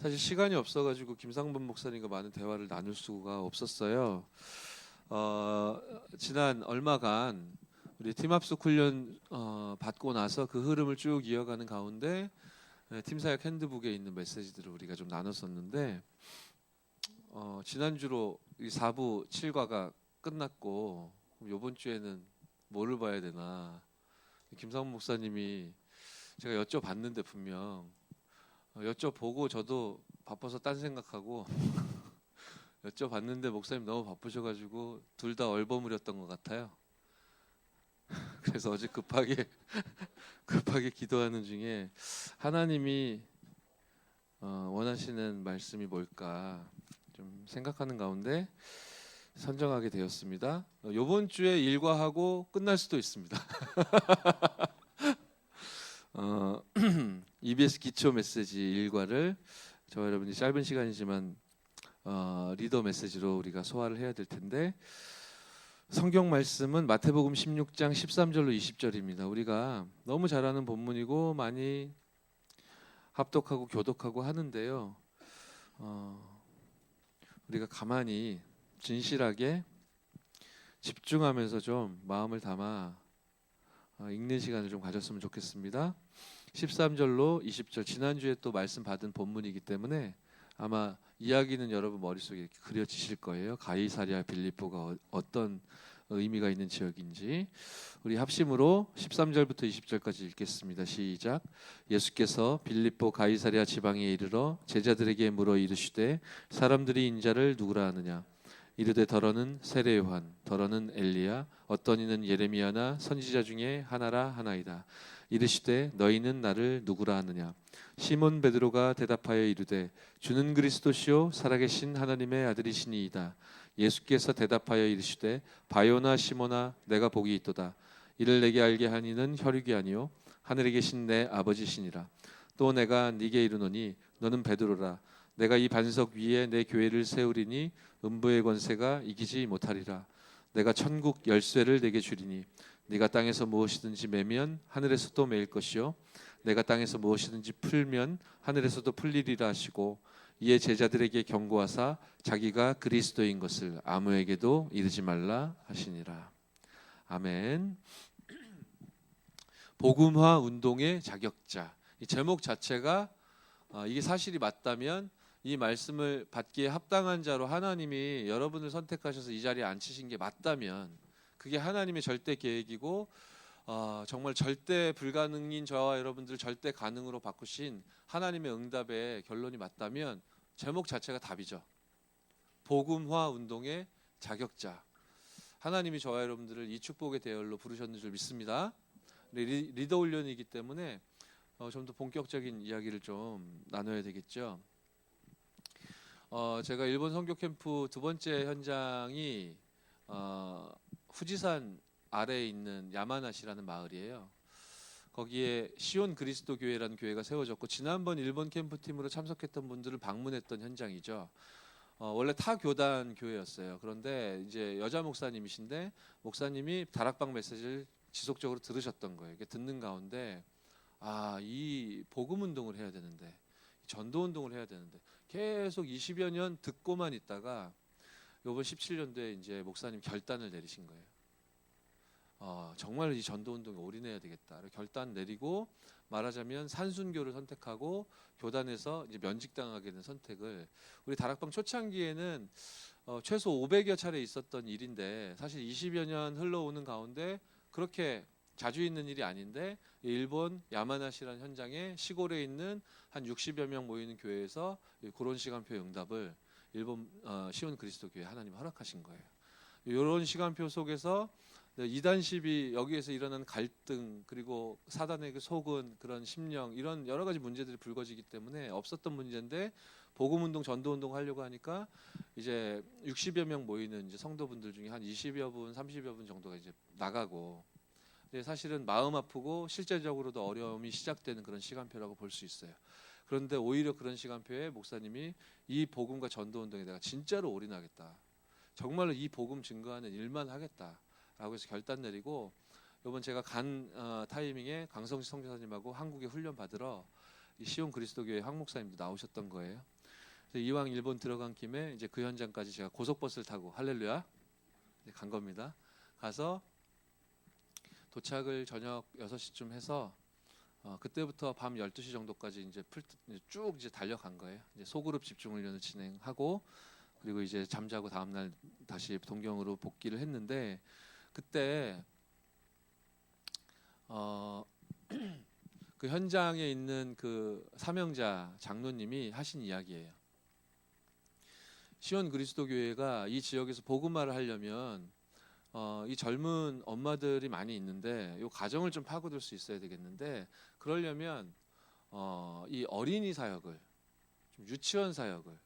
사실 시간이 없어가지고 김상범 목사님과 많은 대화를 나눌 수가 없었어요. 지난 얼마간 우리 팀합숙 훈련 받고 나서 그 흐름을 쭉 이어가는 가운데 팀사역 핸드북에 있는 메시지들을 우리가 좀 나눴었는데 지난주로 이 4부 7과가 끝났고 이번 주에는 뭐를 봐야 되나 김상범 목사님이 제가 여쭤봤는데 분명 여쭤보고 저도 바빠서 딴 생각하고 여쭤봤는데 목사님 너무 바쁘셔가지고 둘 다 얼버무렸던 것 같아요. 그래서 어제 급하게 기도하는 중에 하나님이 원하시는 말씀이 뭘까 좀 생각하는 가운데 선정하게 되었습니다. 이번 주에 일과하고 끝날 수도 있습니다. EBS 기초 메시지 일과를 저와 여러분이 짧은 시간이지만 리더 메시지로 우리가 소화를 해야 될 텐데 성경 말씀은 마태복음 16장 13절로 20절입니다. 우리가 너무 잘 아는 본문이고 많이 합독하고 교독하고 하는데요. 우리가 가만히 진실하게 집중하면서 좀 마음을 담아 읽는 시간을 좀 가졌으면 좋겠습니다. 13절로 20절 지난주에 또 말씀 받은 본문이기 때문에 아마 이야기는 여러분 머릿속에 이렇게 그려지실 거예요. 가이사랴 빌립보가 어떤 의미가 있는 지역인지 우리 합심으로 13절부터 20절까지 읽겠습니다. 시작. 예수께서 빌립보 가이사랴 지방에 이르러 제자들에게 물어 이르시되 사람들이 인자를 누구라 하느냐 이르되 더러는 세례 요한 더러는 엘리야 어떤 이는 예레미야나 선지자 중에 하나라 하나이다. 이르시되 너희는 나를 누구라 하느냐 시몬 베드로가 대답하여 이르되 주는 그리스도시요 살아계신 하나님의 아들이시니이다. 예수께서 대답하여 이르시되 바요나 시몬아 내가 복이 있도다. 이를 내게 알게 한 이는 혈육이 아니요 하늘에 계신 내 아버지시니라. 또 내가 네게 이르노니 너는 베드로라. 내가 이 반석 위에 내 교회를 세우리니 음부의 권세가 이기지 못하리라. 내가 천국 열쇠를 내게 주리니 네가 땅에서 무엇이든지 매면 하늘에서도 매일 것이요 내가 땅에서 무엇이든지 풀면 하늘에서도 풀리리라 하시고 이에 제자들에게 경고하사 자기가 그리스도인 것을 아무에게도 이르지 말라 하시니라. 아멘. 복음화 운동의 자격자. 이 제목 자체가 이게 사실이 맞다면 이 말씀을 받기에 합당한 자로 하나님이 여러분을 선택하셔서 이 자리에 앉히신 게 맞다면 그게 하나님의 절대 계획이고 정말 절대 불가능인 저와 여러분들 절대 가능으로 바꾸신 하나님의 응답의 결론이 맞다면 제목 자체가 답이죠. 복음화 운동의 자격자. 하나님이 저와 여러분들을 이 축복의 대열로 부르셨는 줄 믿습니다. 리더 훈련이기 때문에 좀 더 본격적인 이야기를 좀 나눠야 되겠죠. 제가 일본 선교 캠프 두 번째 현장이 후지산 아래에 있는 야마나시라는 마을이에요. 거기에 시온 그리스도 교회라는 교회가 세워졌고 지난번 일본 캠프팀으로 참석했던 분들을 방문했던 현장이죠. 원래 타 교단 교회였어요. 그런데 이제 여자 목사님이신데 목사님이 다락방 메시지를 지속적으로 들으셨던 거예요. 듣는 가운데 이 복음 운동을 해야 되는데 전도 운동을 해야 되는데 계속 20여 년 듣고만 있다가 이번 17년도에 이제 목사님 결단을 내리신 거예요. 정말 이 전도 운동에 올인해야 되겠다. 결단 내리고 말하자면 산순교를 선택하고 교단에서 이제 면직당하게 된 선택을 우리 다락방 초창기에는 최소 500여 차례 있었던 일인데 사실 20여 년 흘러오는 가운데 그렇게 자주 있는 일이 아닌데 일본 야마나시라는 현장에 시골에 있는 한 60여 명 모이는 교회에서 그런 시간표 응답을 일본 시온 그리스도 교회 하나님 허락하신 거예요. 이런 시간표 속에서 이단십이 여기에서 일어난 갈등 그리고 사단의 그 속은 그런 심령 이런 여러 가지 문제들이 불거지기 때문에 없었던 문제인데 복음운동 전도운동 하려고 하니까 이제 60여 명 모이는 이제 성도분들 중에 한 20여 분 30여 분 정도가 이제 나가고 사실은 마음 아프고 실제적으로도 어려움이 시작되는 그런 시간표라고 볼 수 있어요. 그런데 오히려 그런 시간표에 목사님이 이 복음과 전도운동에 내가 진짜로 올인하겠다. 정말로 이 복음 증거하는 일만 하겠다라고 해서 결단 내리고 이번 제가 간 타이밍에 강성식 선교사님하고 한국에 훈련 받으러 이 시온 그리스도교회 황 목사님도 나오셨던 거예요. 그래서 이왕 일본 들어간 김에 이제 그 현장까지 제가 고속버스를 타고 할렐루야 간 겁니다. 가서 도착을 저녁 6시쯤 해서 그때부터 밤 12시 정도까지 이제 쭉 이제 달려간 거예요. 이제 소그룹 집중 훈련을 진행하고 그리고 이제 잠자고 다음 날 다시 동경으로 복귀를 했는데 그때 그 현장에 있는 그 사명자 장로님이 하신 이야기예요. 시온 그리스도 교회가 이 지역에서 복음화를 하려면 이 젊은 엄마들이 많이 있는데 이 가정을 좀 파고들 수 있어야 되겠는데 그러려면 이 어린이 사역을 좀 유치원 사역을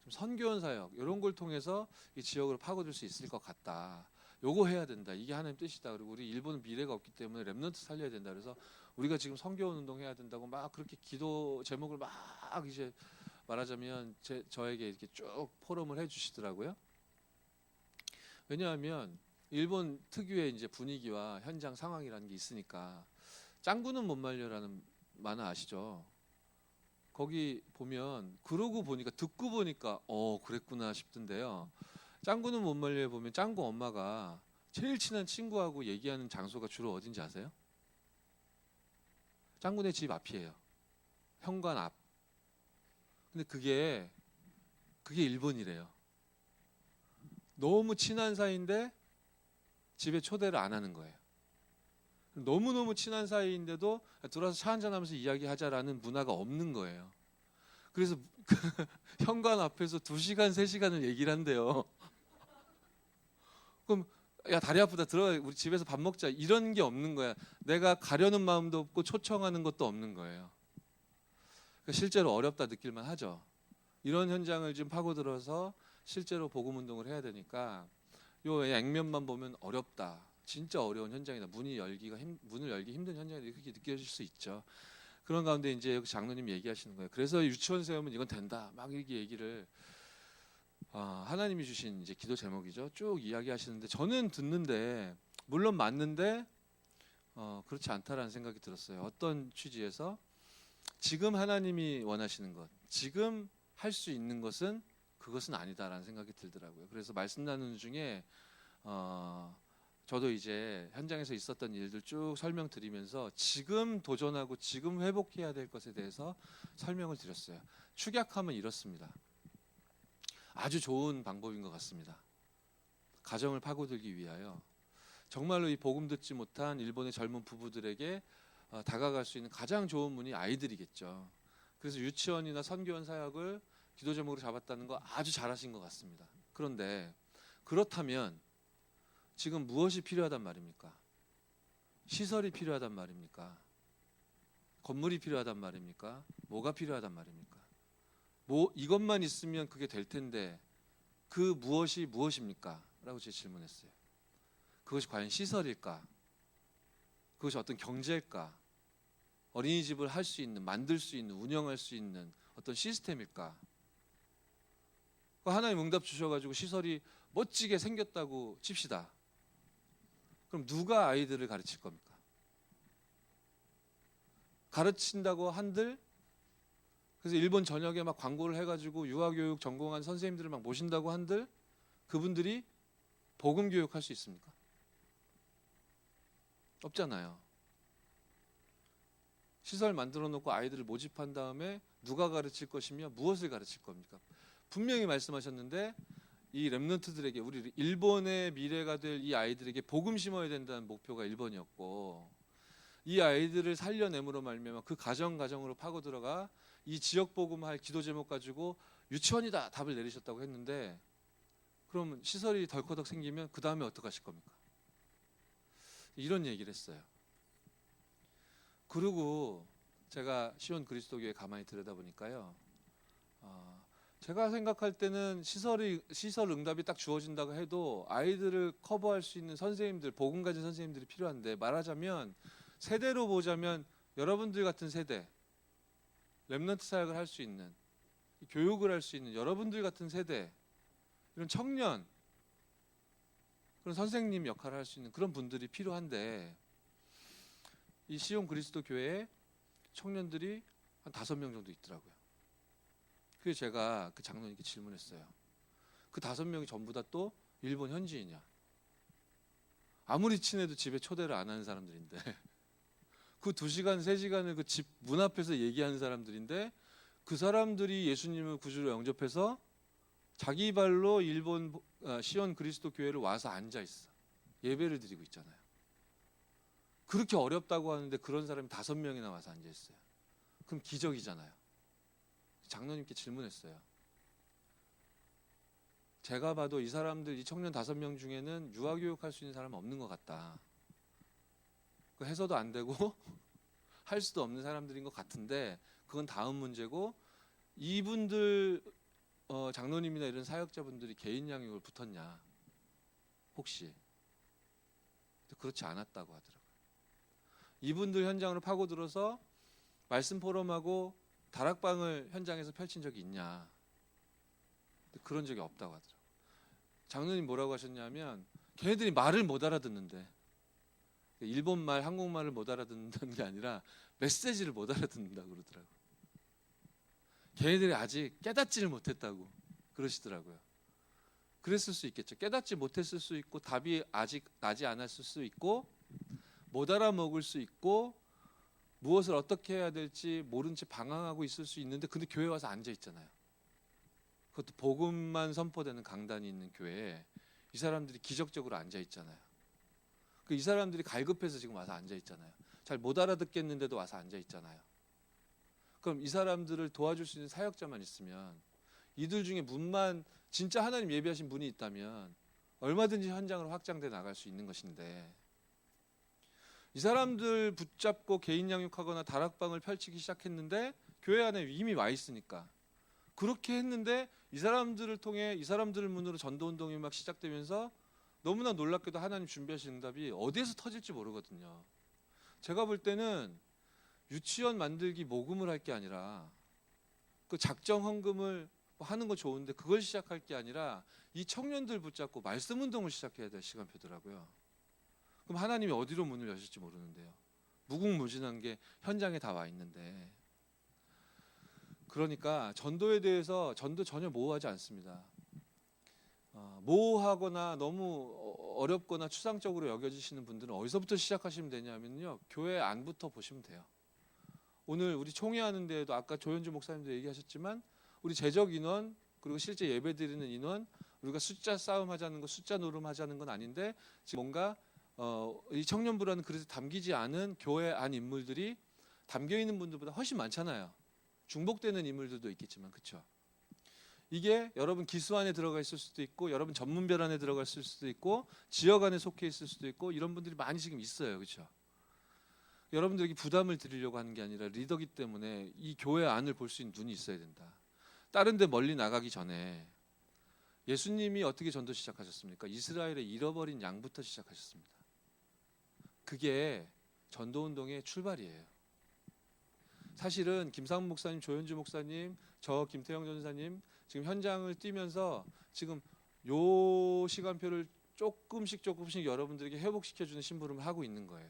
좀 선교원 사역 이런 걸 통해서 이 지역을 파고들 수 있을 것 같다. 요거 해야 된다. 이게 하나님 뜻이다. 그리고 우리 일본은 미래가 없기 때문에 렘넌트 살려야 된다. 그래서 우리가 지금 선교원 운동 해야 된다고 막 그렇게 기도 제목을 막 이제 말하자면 저에게 이렇게 쭉 포럼을 해주시더라고요. 왜냐하면 일본 특유의 이제 분위기와 현장 상황이라는 게 있으니까 짱구는 못 말려라는 만화 아시죠? 거기 보면 그러고 보니까 듣고 보니까 그랬구나 싶던데요. 짱구는 못 말려에 보면 짱구 엄마가 제일 친한 친구하고 얘기하는 장소가 주로 어딘지 아세요? 짱구네 집 앞이에요. 현관 앞. 근데 그게 일본이래요. 너무 친한 사이인데 집에 초대를 안 하는 거예요. 너무너무 친한 사이인데도 들어와서 차 한잔하면서 이야기하자라는 문화가 없는 거예요. 그래서 현관 앞에서 2시간, 3시간을 얘기를 한대요. 그럼 야 다리 아프다 들어가 우리 집에서 밥 먹자 이런 게 없는 거야. 내가 가려는 마음도 없고 초청하는 것도 없는 거예요. 그러니까 실제로 어렵다 느낄만 하죠. 이런 현장을 지금 파고들어서 실제로 복음 운동을 해야 되니까 요 액면만 보면 어렵다. 진짜 어려운 현장이다. 문을 열기 힘든 현장이다. 이렇게 느껴질 수 있죠. 그런 가운데 이제 장로님 얘기하시는 거예요. 그래서 유치원 세우면 이건 된다. 막 이렇게 얘기를 하나님이 주신 이제 기도 제목이죠. 쭉 이야기하시는데 저는 듣는데 물론 맞는데 그렇지 않다라는 생각이 들었어요. 어떤 취지에서 지금 하나님이 원하시는 것, 지금 할 수 있는 것은 그것은 아니다라는 생각이 들더라고요. 그래서 말씀 나누는 중에 저도 이제 현장에서 있었던 일들 쭉 설명드리면서 지금 도전하고 지금 회복해야 될 것에 대해서 설명을 드렸어요. 축약하면 이렇습니다. 아주 좋은 방법인 것 같습니다. 가정을 파고들기 위하여 정말로 이 복음 듣지 못한 일본의 젊은 부부들에게 다가갈 수 있는 가장 좋은 문이 아이들이겠죠. 그래서 유치원이나 선교원 사역을 기도 제목으로 잡았다는 거 아주 잘하신 것 같습니다. 그런데 그렇다면 지금 무엇이 필요하단 말입니까? 시설이 필요하단 말입니까? 건물이 필요하단 말입니까? 뭐가 필요하단 말입니까? 이것만 있으면 그게 될 텐데 그 무엇이 무엇입니까? 라고 제가 질문했어요. 그것이 과연 시설일까? 그것이 어떤 경제일까? 어린이집을 할 수 있는, 만들 수 있는, 운영할 수 있는 어떤 시스템일까? 하나님 응답 주셔가지고 시설이 멋지게 생겼다고 칩시다. 그럼 누가 아이들을 가르칠 겁니까? 가르친다고 한들 그래서 일본 전역에 막 광고를 해가지고 유아교육 전공한 선생님들을 막 모신다고 한들 그분들이 복음 교육할 수 있습니까? 없잖아요. 시설 만들어 놓고 아이들을 모집한 다음에 누가 가르칠 것이며 무엇을 가르칠 겁니까? 분명히 말씀하셨는데 이 렘넌트들에게 우리 일본의 미래가 될 이 아이들에게 복음 심어야 된다는 목표가 1번이었고 이 아이들을 살려내므로 말미암아 그 가정으로 파고 들어가 이 지역 복음할 기도 제목 가지고 유치원이다 답을 내리셨다고 했는데 그럼 시설이 덜커덕 생기면 그 다음에 어떡하실 겁니까? 이런 얘기를 했어요. 그리고 제가 시온 그리스도교회 가만히 들여다보니까요. 제가 생각할 때는 시설 응답이 딱 주어진다고 해도 아이들을 커버할 수 있는 선생님들, 복음 가진 선생님들이 필요한데 말하자면 세대로 보자면 여러분들 같은 세대, 렘넌트 사역을 할 수 있는, 교육을 할 수 있는 여러분들 같은 세대, 이런 청년, 그런 선생님 역할을 할 수 있는 그런 분들이 필요한데 이 시온 그리스도 교회에 청년들이 한 5명 정도 있더라고요. 그래서 제가 그 장로님께 질문했어요. 그 5명이 전부 다 또 일본 현지인이야. 아무리 친해도 집에 초대를 안 하는 사람들인데 그 2시간, 3시간을 그 집 문 앞에서 얘기하는 사람들인데 그 사람들이 예수님을 구주로 영접해서 자기 발로 일본 시온 그리스도 교회를 와서 앉아 있어. 예배를 드리고 있잖아요. 그렇게 어렵다고 하는데 그런 사람이 5명이나 와서 앉아 있어요. 그럼 기적이잖아요. 장로님께 질문했어요. 제가 봐도 이 사람들, 이 청년 5명 중에는 유아교육할 수 있는 사람은 없는 것 같다. 해서도 안 되고 할 수도 없는 사람들인 것 같은데 그건 다음 문제고, 이분들 장로님이나 이런 사역자분들이 개인 양육을 붙었냐 혹시? 그렇지 않았다고 하더라고요. 이분들 현장으로 파고들어서 말씀 포럼하고 다락방을 현장에서 펼친 적이 있냐? 그런 적이 없다고 하더라고요. 장로님 뭐라고 하셨냐면 걔네들이 말을 못 알아듣는데, 일본말, 한국말을 못 알아듣는다는 게 아니라 메시지를 못 알아듣는다고 그러더라고요. 걔네들이 아직 깨닫지를 못했다고 그러시더라고요. 그랬을 수 있겠죠. 깨닫지 못했을 수 있고 답이 아직 나지 않았을 수 있고 못 알아먹을 수 있고 무엇을 어떻게 해야 될지 모른 채 방황하고 있을 수 있는데, 근데 교회 와서 앉아 있잖아요. 그것도 복음만 선포되는 강단이 있는 교회에 이 사람들이 기적적으로 앉아 있잖아요. 이 사람들이 갈급해서 지금 와서 앉아 있잖아요. 잘 못 알아듣겠는데도 와서 앉아 있잖아요. 그럼 이 사람들을 도와줄 수 있는 사역자만 있으면, 이들 중에 문만 진짜 하나님 예비하신 분이 있다면 얼마든지 현장으로 확장돼 나갈 수 있는 것인데, 이 사람들 붙잡고 개인 양육하거나 다락방을 펼치기 시작했는데 교회 안에 이미 와 있으니까, 그렇게 했는데 이 사람들을 통해 이 사람들을 문으로 전도운동이 막 시작되면서 너무나 놀랍게도 하나님 준비하신 응답이 어디에서 터질지 모르거든요. 제가 볼 때는 유치원 만들기 모금을 할 게 아니라, 그 작정 헌금을 하는 거 좋은데 그걸 시작할 게 아니라 이 청년들 붙잡고 말씀 운동을 시작해야 될 시간표더라고요. 그럼 하나님이 어디로 문을 여실지 모르는데요. 무궁무진한 게 현장에 다 와 있는데. 그러니까 전도에 대해서 전도 전혀 모호하지 않습니다. 모호하거나 너무 어렵거나 추상적으로 여겨지시는 분들은 어디서부터 시작하시면 되냐면요, 교회 안부터 보시면 돼요. 오늘 우리 총회하는 데에도 아까 조현주 목사님도 얘기하셨지만 우리 재적 인원 그리고 실제 예배 드리는 인원, 우리가 숫자 싸움 하자는 거, 숫자 노름 하자는 건 아닌데 지금 뭔가 이 청년부라는 그릇에 담기지 않은 교회 안 인물들이 담겨 있는 분들보다 훨씬 많잖아요. 중복되는 인물들도 있겠지만, 그렇죠? 이게 여러분 기수 안에 들어가 있을 수도 있고, 여러분 전문별 안에 들어가 있을 수도 있고, 지역 안에 속해 있을 수도 있고, 이런 분들이 많이 지금 있어요, 그렇죠? 여러분들에게 부담을 드리려고 하는 게 아니라 리더기 때문에 이 교회 안을 볼 수 있는 눈이 있어야 된다. 다른 데 멀리 나가기 전에 예수님이 어떻게 전도 시작하셨습니까? 이스라엘의 잃어버린 양부터 시작하셨습니다. 그게 전도운동의 출발이에요. 사실은 김상문 목사님, 조현주 목사님, 저 김태형 전사님 지금 현장을 뛰면서 지금 요 시간표를 조금씩 여러분들에게 회복시켜주는 심부름을 하고 있는 거예요.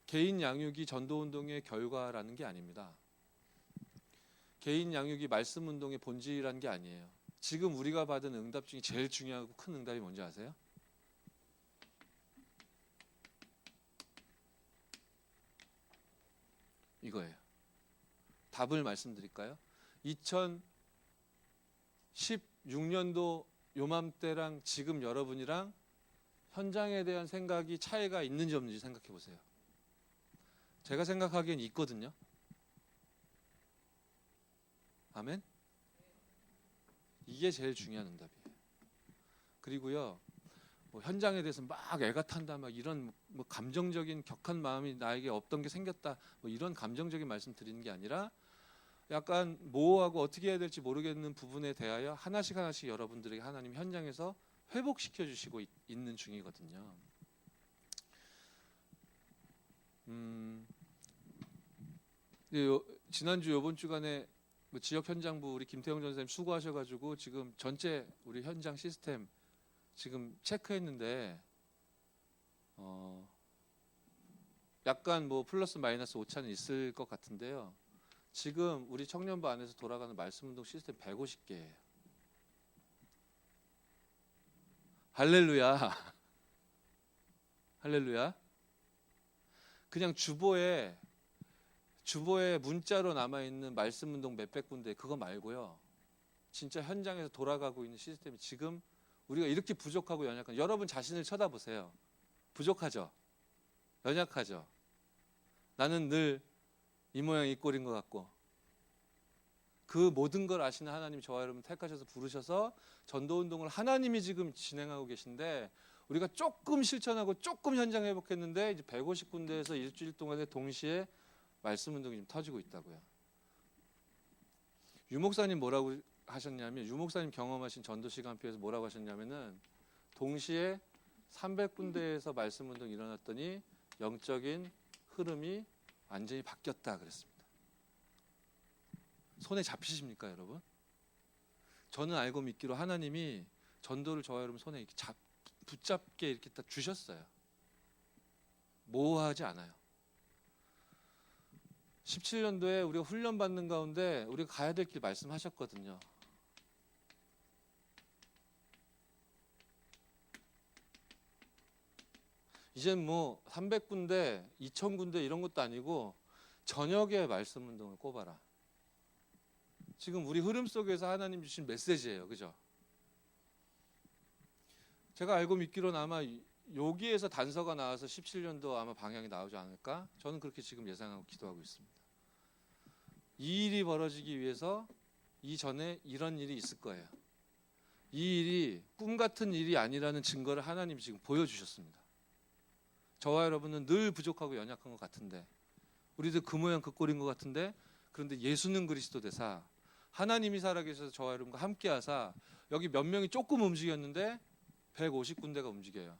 개인 양육이 전도운동의 결과라는 게 아닙니다. 개인 양육이 말씀 운동의 본질이라는 게 아니에요. 지금 우리가 받은 응답 중에 제일 중요하고 큰 응답이 뭔지 아세요? 이거예요. 답을 말씀드릴까요? 2016년도 요맘때랑 지금 여러분이랑 현장에 대한 생각이 차이가 있는지 없는지 생각해 보세요. 제가 생각하기엔 있거든요. 아멘? 이게 제일 중요한 응답이에요. 그리고요, 뭐 현장에 대해서 막 애가 탄다, 막 이런 뭐 감정적인 격한 마음이 나에게 없던 게 생겼다, 뭐 이런 감정적인 말씀 드리는 게 아니라, 약간 모호하고 어떻게 해야 될지 모르겠는 부분에 대하여 하나씩 여러분들에게 하나님 현장에서 회복시켜 주시고 있는 중이거든요. 지난주 요번 주간에 지역 현장부 우리 김태형 전사님 수고하셔가지고 지금 전체 우리 현장 시스템 지금 체크했는데 약간 뭐 플러스 마이너스 오차는 있을 것 같은데요. 지금 우리 청년부 안에서 돌아가는 말씀운동 시스템 150개예요. 할렐루야. 할렐루야. 그냥 주보에 문자로 남아있는 말씀운동 몇백 군데 그거 말고요. 진짜 현장에서 돌아가고 있는 시스템이 지금 우리가 이렇게 부족하고 연약한, 여러분 자신을 쳐다보세요. 부족하죠? 연약하죠? 나는 늘 이 모양 이 꼴인 것 같고, 그 모든 걸 아시는 하나님 저와 여러분 택하셔서 부르셔서 전도운동을 하나님이 지금 진행하고 계신데, 우리가 조금 실천하고 조금 현장 회복했는데 이제 150군데에서 일주일 동안에 동시에 말씀운동이 좀 터지고 있다고요. 유 목사님 뭐라고 하셨냐면, 유 목사님 경험하신 전도 시간표에서 뭐라고 하셨냐면은, 동시에 300군데에서 말씀운동이 일어났더니 영적인 흐름이 완전히 바뀌었다 그랬습니다. 손에 잡히십니까 여러분? 저는 알고 믿기로 하나님이 전도를 저와 여러분 손에 이렇게 붙잡게 이렇게 딱 주셨어요. 모호하지 않아요. 17년도에 우리가 훈련 받는 가운데 우리가 가야 될 길 말씀하셨거든요. 이젠 뭐 300군데, 2000군데 이런 것도 아니고 저녁에 말씀 운동을 꼽아라. 지금 우리 흐름 속에서 하나님 주신 메시지예요. 그죠? 제가 알고 믿기로는 아마 여기에서 단서가 나와서 17년도 아마 방향이 나오지 않을까? 저는 그렇게 지금 예상하고 기도하고 있습니다. 이 일이 벌어지기 위해서 이전에 이런 일이 있을 거예요. 이 일이 꿈 같은 일이 아니라는 증거를 하나님이 지금 보여주셨습니다. 저와 여러분은 늘 부족하고 연약한 것 같은데, 우리도 그 모양 그 꼴인 것 같은데, 그런데 예수는 그리스도 되사 하나님이 살아계셔서 저와 여러분과 함께 하사 여기 몇 명이 조금 움직였는데 150군데가 움직여요.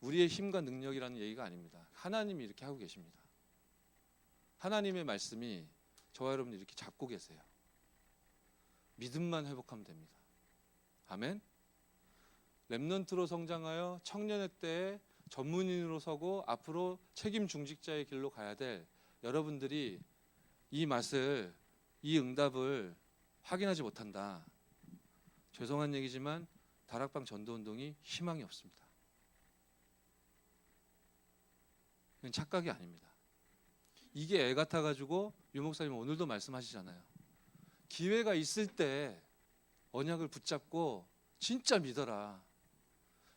우리의 힘과 능력이라는 얘기가 아닙니다. 하나님이 이렇게 하고 계십니다. 하나님의 말씀이 저와 여러분을 이렇게 잡고 계세요. 믿음만 회복하면 됩니다. 아멘. 렘넌트로 성장하여 청년의 때에 전문인으로 서고 앞으로 책임 중직자의 길로 가야 될 여러분들이 이 맛을, 이 응답을 확인하지 못한다. 죄송한 얘기지만 다락방 전도운동이 희망이 없습니다. 이건 착각이 아닙니다. 이게 애 같아가지고 유 목사님 오늘도 말씀하시잖아요. 기회가 있을 때 언약을 붙잡고 진짜 믿어라.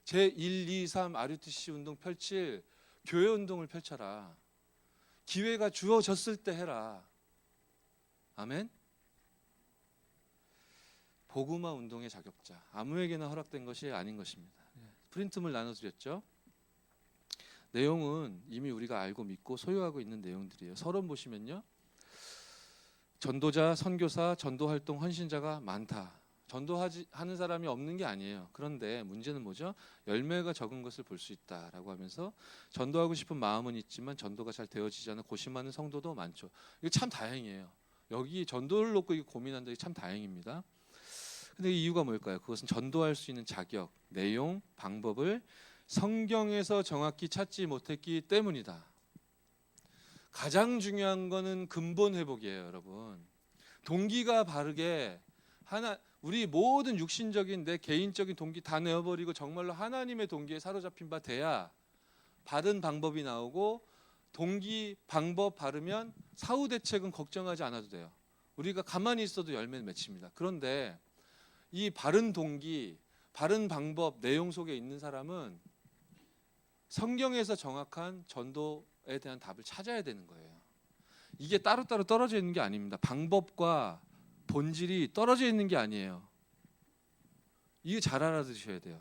제1, 2, 3 RUTC 운동 펼칠 교회 운동을 펼쳐라. 기회가 주어졌을 때 해라. 아멘. 복음화 운동의 자격자, 아무에게나 허락된 것이 아닌 것입니다. 프린트물 나눠드렸죠. 내용은 이미 우리가 알고 믿고 소유하고 있는 내용들이에요. 서론 보시면요, 전도자, 선교사, 전도활동 헌신자가 많다. 전도하는 사람이 없는 게 아니에요. 그런데 문제는 뭐죠? 열매가 적은 것을 볼 수 있다라고 하면서, 전도하고 싶은 마음은 있지만 전도가 잘 되어지지 않아 고심하는 성도도 많죠. 이거 참 다행이에요. 여기 전도를 놓고 고민한다. 이게 참 다행입니다. 근데 이유가 뭘까요? 그것은 전도할 수 있는 자격, 내용, 방법을 성경에서 정확히 찾지 못했기 때문이다. 가장 중요한 거는 근본 회복이에요, 여러분. 동기가 바르게 우리 모든 육신적인 내 개인적인 동기 다 내어버리고 정말로 하나님의 동기에 사로잡힌 바 돼야 바른 방법이 나오고, 동기 방법 바르면 사후 대책은 걱정하지 않아도 돼요. 우리가 가만히 있어도 열매는 맺힙니다. 그런데 이 바른 동기, 바른 방법, 내용 속에 있는 사람은 성경에서 정확한 전도에 대한 답을 찾아야 되는 거예요. 이게 따로따로 떨어져 있는 게 아닙니다. 방법과 본질이 떨어져 있는 게 아니에요. 이거 잘 알아두셔야 돼요.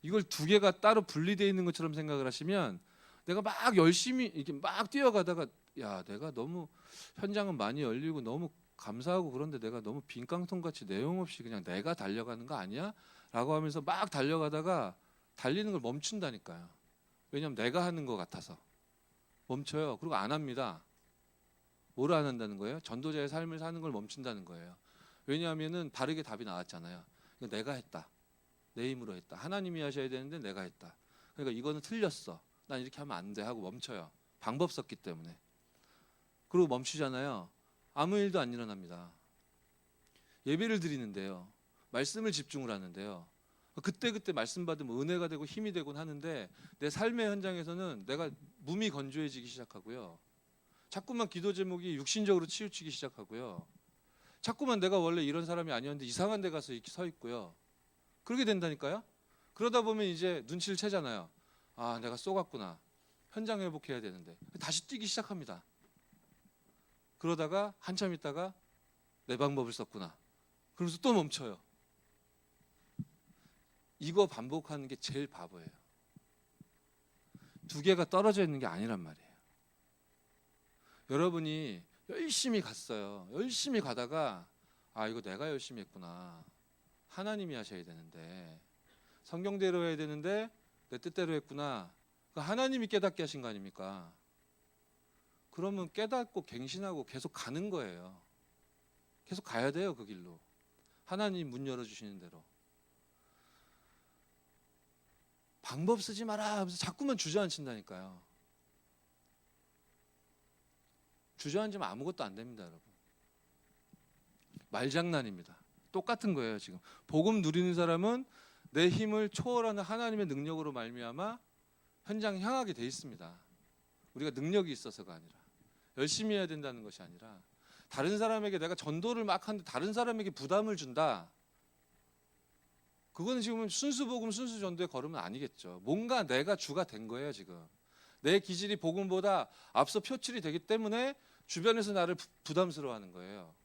이걸 두 개가 따로 분리되어 있는 것처럼 생각을 하시면, 내가 막 열심히 이렇게 막 뛰어가다가, 야, 내가 너무 현장은 많이 열리고 너무 감사하고 그런데 내가 너무 빈깡통같이 내용 없이 그냥 내가 달려가는 거 아니야? 라고 하면서 막 달려가다가 달리는 걸 멈춘다니까요. 왜냐하면 내가 하는 것 같아서 멈춰요. 그리고 안 합니다. 뭘 안 한다는 거예요? 전도자의 삶을 사는 걸 멈춘다는 거예요. 왜냐하면은 바르게 답이 나왔잖아요. 이거 내가 했다. 내 힘으로 했다. 하나님이 하셔야 되는데 내가 했다. 그러니까 이거는 틀렸어. 난 이렇게 하면 안 돼 하고 멈춰요. 방법 썼기 때문에. 그리고 멈추잖아요. 아무 일도 안 일어납니다. 예배를 드리는데요, 말씀을 집중을 하는데요, 그때 말씀 받으면 은혜가 되고 힘이 되곤 하는데 내 삶의 현장에서는 내가 몸이 건조해지기 시작하고요, 자꾸만 기도 제목이 육신적으로 치우치기 시작하고요, 자꾸만 내가 원래 이런 사람이 아니었는데 이상한 데 가서 이렇게 서 있고요. 그렇게 된다니까요. 그러다 보면 이제 눈치를 채잖아요. 아, 내가 쏘갔구나. 현장 회복해야 되는데 다시 뛰기 시작합니다. 그러다가 한참 있다가 내 방법을 썼구나. 그러면서 또 멈춰요. 이거 반복하는 게 제일 바보예요. 두 개가 떨어져 있는 게 아니란 말이에요. 여러분이 열심히 갔어요. 열심히 가다가 아, 이거 내가 열심히 했구나. 하나님이 하셔야 되는데, 성경대로 해야 되는데 내 뜻대로 했구나. 하나님이 깨닫게 하신 거 아닙니까? 그러면 깨닫고 갱신하고 계속 가는 거예요. 계속 가야 돼요, 그 길로. 하나님 문 열어주시는 대로. 방법 쓰지 마라 하면서 자꾸만 주저앉힌다니까요. 주저앉으면 아무것도 안 됩니다, 여러분. 말장난입니다. 똑같은 거예요. 지금 복음 누리는 사람은 내 힘을 초월하는 하나님의 능력으로 말미암아 현장 향하게 돼 있습니다. 우리가 능력이 있어서가 아니라, 열심히 해야 된다는 것이 아니라, 다른 사람에게 내가 전도를 막 하는데 다른 사람에게 부담을 준다, 그거는 지금은 순수 복음 순수 전도의 걸음은 아니겠죠. 뭔가 내가 주가 된 거예요. 지금 내 기질이 복음보다 앞서 표출이 되기 때문에 주변에서 나를 부담스러워하는 거예요.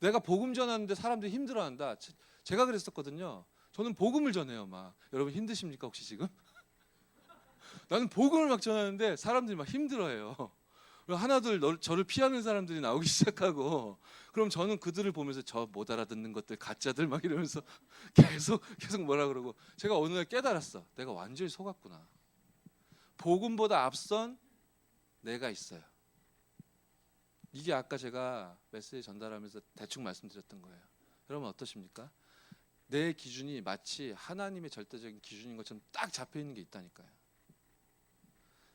내가 복음 전하는데 사람들이 힘들어한다. 제가 그랬었거든요. 저는 복음을 전해요. 막 여러분 힘드십니까 혹시 지금? 나는 복음을 막 전하는데 사람들이 막 힘들어해요. 하나둘 저를 피하는 사람들이 나오기 시작하고, 그럼 저는 그들을 보면서 저 못 알아듣는 것들 가짜들 막 이러면서 계속 뭐라 그러고, 제가 어느 날 깨달았어. 내가 완전히 속았구나. 복음보다 앞선 내가 있어요. 이게 아까 제가 메시지 전달하면서 대충 말씀드렸던 거예요. 여러분 어떠십니까? 내 기준이 마치 하나님의 절대적인 기준인 것처럼 딱 잡혀 있는 게 있다니까요.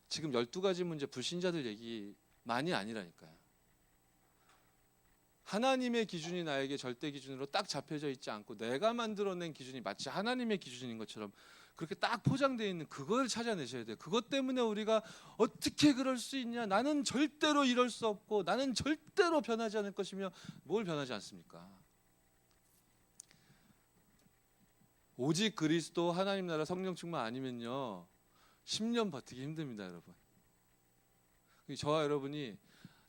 지금 12가지 문제 불신자들 얘기만이 아니라니까요. 하나님의 기준이 나에게 절대 기준으로 딱 잡혀져 있지 않고 내가 만들어낸 기준이 마치 하나님의 기준인 것처럼 그렇게 딱 포장되어 있는 그걸 찾아내셔야 돼요. 그것 때문에 우리가 어떻게 그럴 수 있냐, 나는 절대로 이럴 수 없고 나는 절대로 변하지 않을 것이며, 뭘 변하지 않습니까? 오직 그리스도 하나님 나라 성령 충만 아니면요 10년 버티기 힘듭니다, 여러분. 저와 여러분이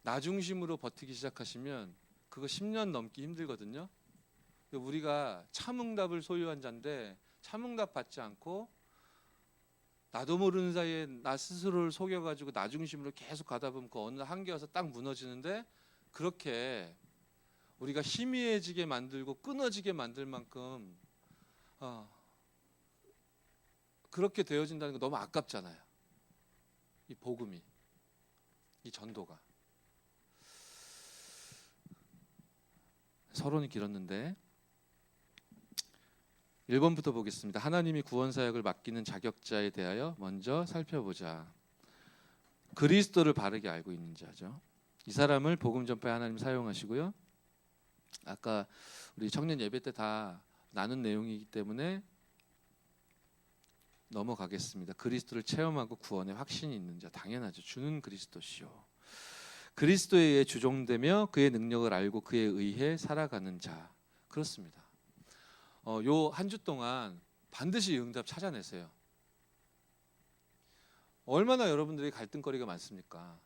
나 중심으로 버티기 시작하시면 그거 10년 넘기 힘들거든요. 우리가 참응답을 소유한 자인데 참응답 받지 않고 나도 모르는 사이에 나 스스로를 속여가지고 나 중심으로 계속 가다 보면 그 어느 한계 와서 딱 무너지는데, 그렇게 우리가 희미해지게 만들고 끊어지게 만들 만큼 그렇게 되어진다는 거 너무 아깝잖아요. 이 복음이, 이 전도가. 서론이 길었는데 1번부터 보겠습니다. 하나님이 구원 사역을 맡기는 자격자에 대하여 먼저 살펴보자. 그리스도를 바르게 알고 있는 자죠. 이 사람을 복음 전파에 하나님 사용하시고요. 아까 우리 청년 예배 때 다 나눈 내용이기 때문에 넘어가겠습니다. 그리스도를 체험하고 구원의 확신이 있는 자, 당연하죠. 주는 그리스도시요. 그리스도에 의해 주종되며 그의 능력을 알고 그에 의해 살아가는 자. 그렇습니다. 요 한 주 동안 반드시 응답 찾아내세요. 얼마나 여러분들이 갈등거리가 많습니까?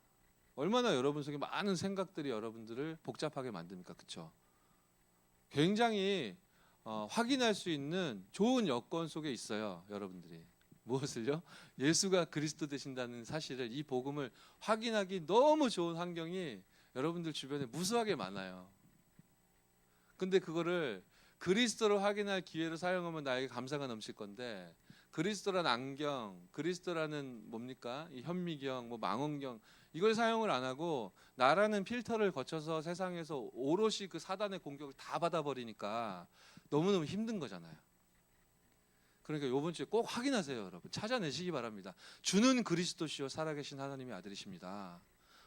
얼마나 여러분 속에 많은 생각들이 여러분들을 복잡하게 만듭니까? 그렇죠? 굉장히 확인할 수 있는 좋은 여건 속에 있어요, 여러분들이. 무엇을요? 예수가 그리스도 되신다는 사실을, 이 복음을 확인하기 너무 좋은 환경이 여러분들 주변에 무수하게 많아요. 근데 그거를 그리스도를 확인할 기회로 사용하면 나에게 감사가 넘칠 건데, 그리스도라는 안경, 그리스도라는 뭡니까? 이 현미경, 뭐 망원경, 이걸 사용을 안 하고 나라는 필터를 거쳐서 세상에서 오롯이 그 사단의 공격을 다 받아버리니까 너무너무 힘든 거잖아요. 그러니까 이번 주에 꼭 확인하세요, 여러분. 찾아내시기 바랍니다. 주는 그리스도시요 살아계신 하나님의 아들이십니다.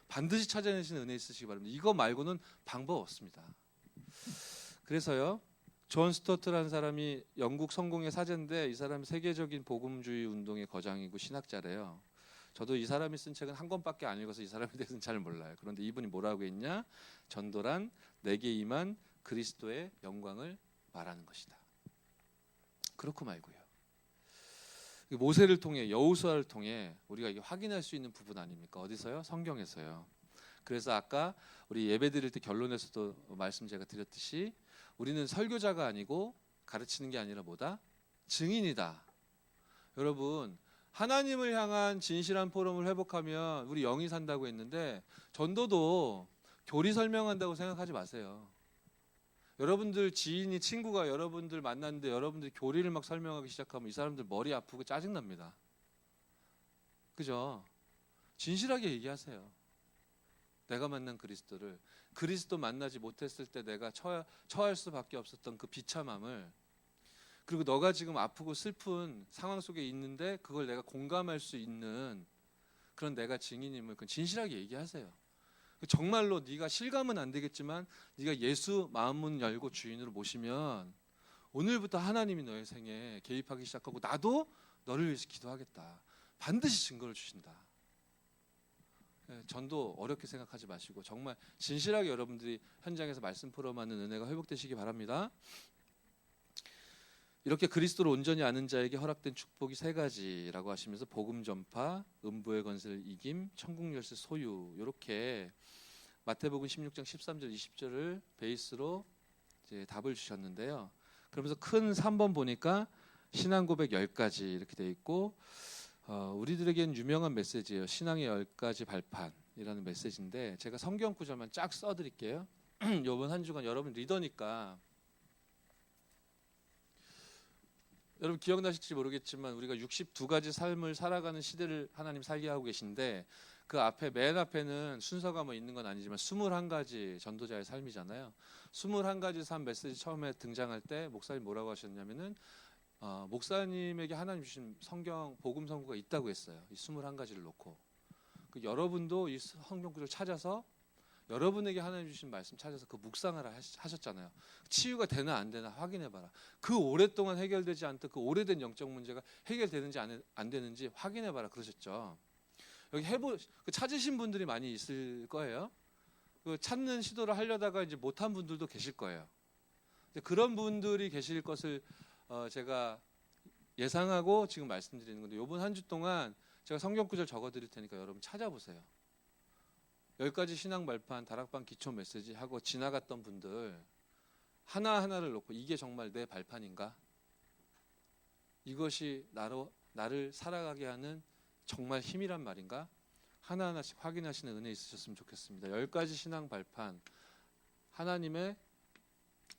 반드시 찾아내시는 은혜 있으시기 바랍니다. 이거 말고는 방법 없습니다. 그래서요, 존 스토트라는 사람이 영국 성공의 사제인데 이 사람이 세계적인 복음주의 운동의 거장이고 신학자래요. 저도 이 사람이 쓴 책은 한 권밖에 안 읽어서 이 사람에 대해서는 잘 몰라요. 그런데 이분이 뭐라고 했냐? 전도란 내게 임한 그리스도의 영광을 말하는 것이다. 그렇고 말고요. 모세를 통해, 여호수아를 통해 우리가 이게 확인할 수 있는 부분 아닙니까? 어디서요? 성경에서요. 그래서 아까 우리 예배 드릴 때 결론에서도 말씀 제가 드렸듯이 우리는 설교자가 아니고 가르치는 게 아니라 뭐다? 증인이다. 여러분, 하나님을 향한 진실한 포럼을 회복하면 우리 영이 산다고 했는데 전도도 교리 설명한다고 생각하지 마세요. 여러분들 지인이 친구가 여러분들 만났는데 여러분들이 교리를 막 설명하기 시작하면 이 사람들 머리 아프고 짜증납니다. 그죠? 진실하게 얘기하세요. 내가 만난 그리스도를, 그리스도 만나지 못했을 때 내가 처할 수밖에 없었던 그 비참함을, 그리고 너가 지금 아프고 슬픈 상황 속에 있는데 그걸 내가 공감할 수 있는 그런 내가 증인임을 진실하게 얘기하세요. 정말로 네가 실감은 안 되겠지만 네가 예수 마음문 열고 주인으로 모시면 오늘부터 하나님이 너의 생에 개입하기 시작하고 나도 너를 위해서 기도하겠다. 반드시 증거를 주신다. 전도 어렵게 생각하지 마시고 정말 진실하게 여러분들이 현장에서 말씀 포럼하는 은혜가 회복되시기 바랍니다. 이렇게 그리스도로 온전히 아는 자에게 허락된 축복이 세 가지라고 하시면서 복음 전파, 음부의 건설을 이김, 천국 열쇠 소유, 이렇게 마태복음 16장 13절 20절을 베이스로 이제 답을 주셨는데요. 그러면서 큰 3번 보니까 신앙 고백 10가지 이렇게 돼 있고 우리들에겐 유명한 메시지예요. 신앙의 10가지 발판이라는 메시지인데 제가 성경 구절만 쫙 써드릴게요. 이번 한 주간 여러분 리더니까 여러분 기억나실지 모르겠지만 우리가 62가지 삶을 살아가는 시대를 하나님 살게 하고 계신데 그 앞에 맨 앞에는 순서가 뭐 있는 건 아니지만 21가지 전도자의 삶이잖아요. 21가지 삶 메시지 처음에 등장할 때 목사님 뭐라고 하셨냐면은 목사님에게 하나님 주신 성경 복음 선구가 있다고 했어요. 이 21가지를 놓고 여러분도 이 성경 구절 찾아서 여러분에게 하나님 주신 말씀 찾아서 그 묵상을 하셨잖아요. 치유가 되나 안 되나 확인해봐라. 그 오랫동안 해결되지 않던 그 오래된 영적 문제가 해결되는지 안 되는지 확인해봐라 그러셨죠. 여기 찾으신 분들이 많이 있을 거예요. 그 찾는 시도를 하려다가 이제 못한 분들도 계실 거예요. 그런 분들이 계실 것을 제가 예상하고 지금 말씀드리는 건데 이번 한 주 동안 제가 성경 구절 적어드릴 테니까 여러분 찾아보세요. 10가지 신앙 발판, 다락방 기초 메시지 하고 지나갔던 분들 하나하나를 놓고 이게 정말 내 발판인가? 이것이 나를 살아가게 하는 정말 힘이란 말인가? 하나하나씩 확인하시는 은혜 있으셨으면 좋겠습니다. 10가지 신앙 발판, 하나님의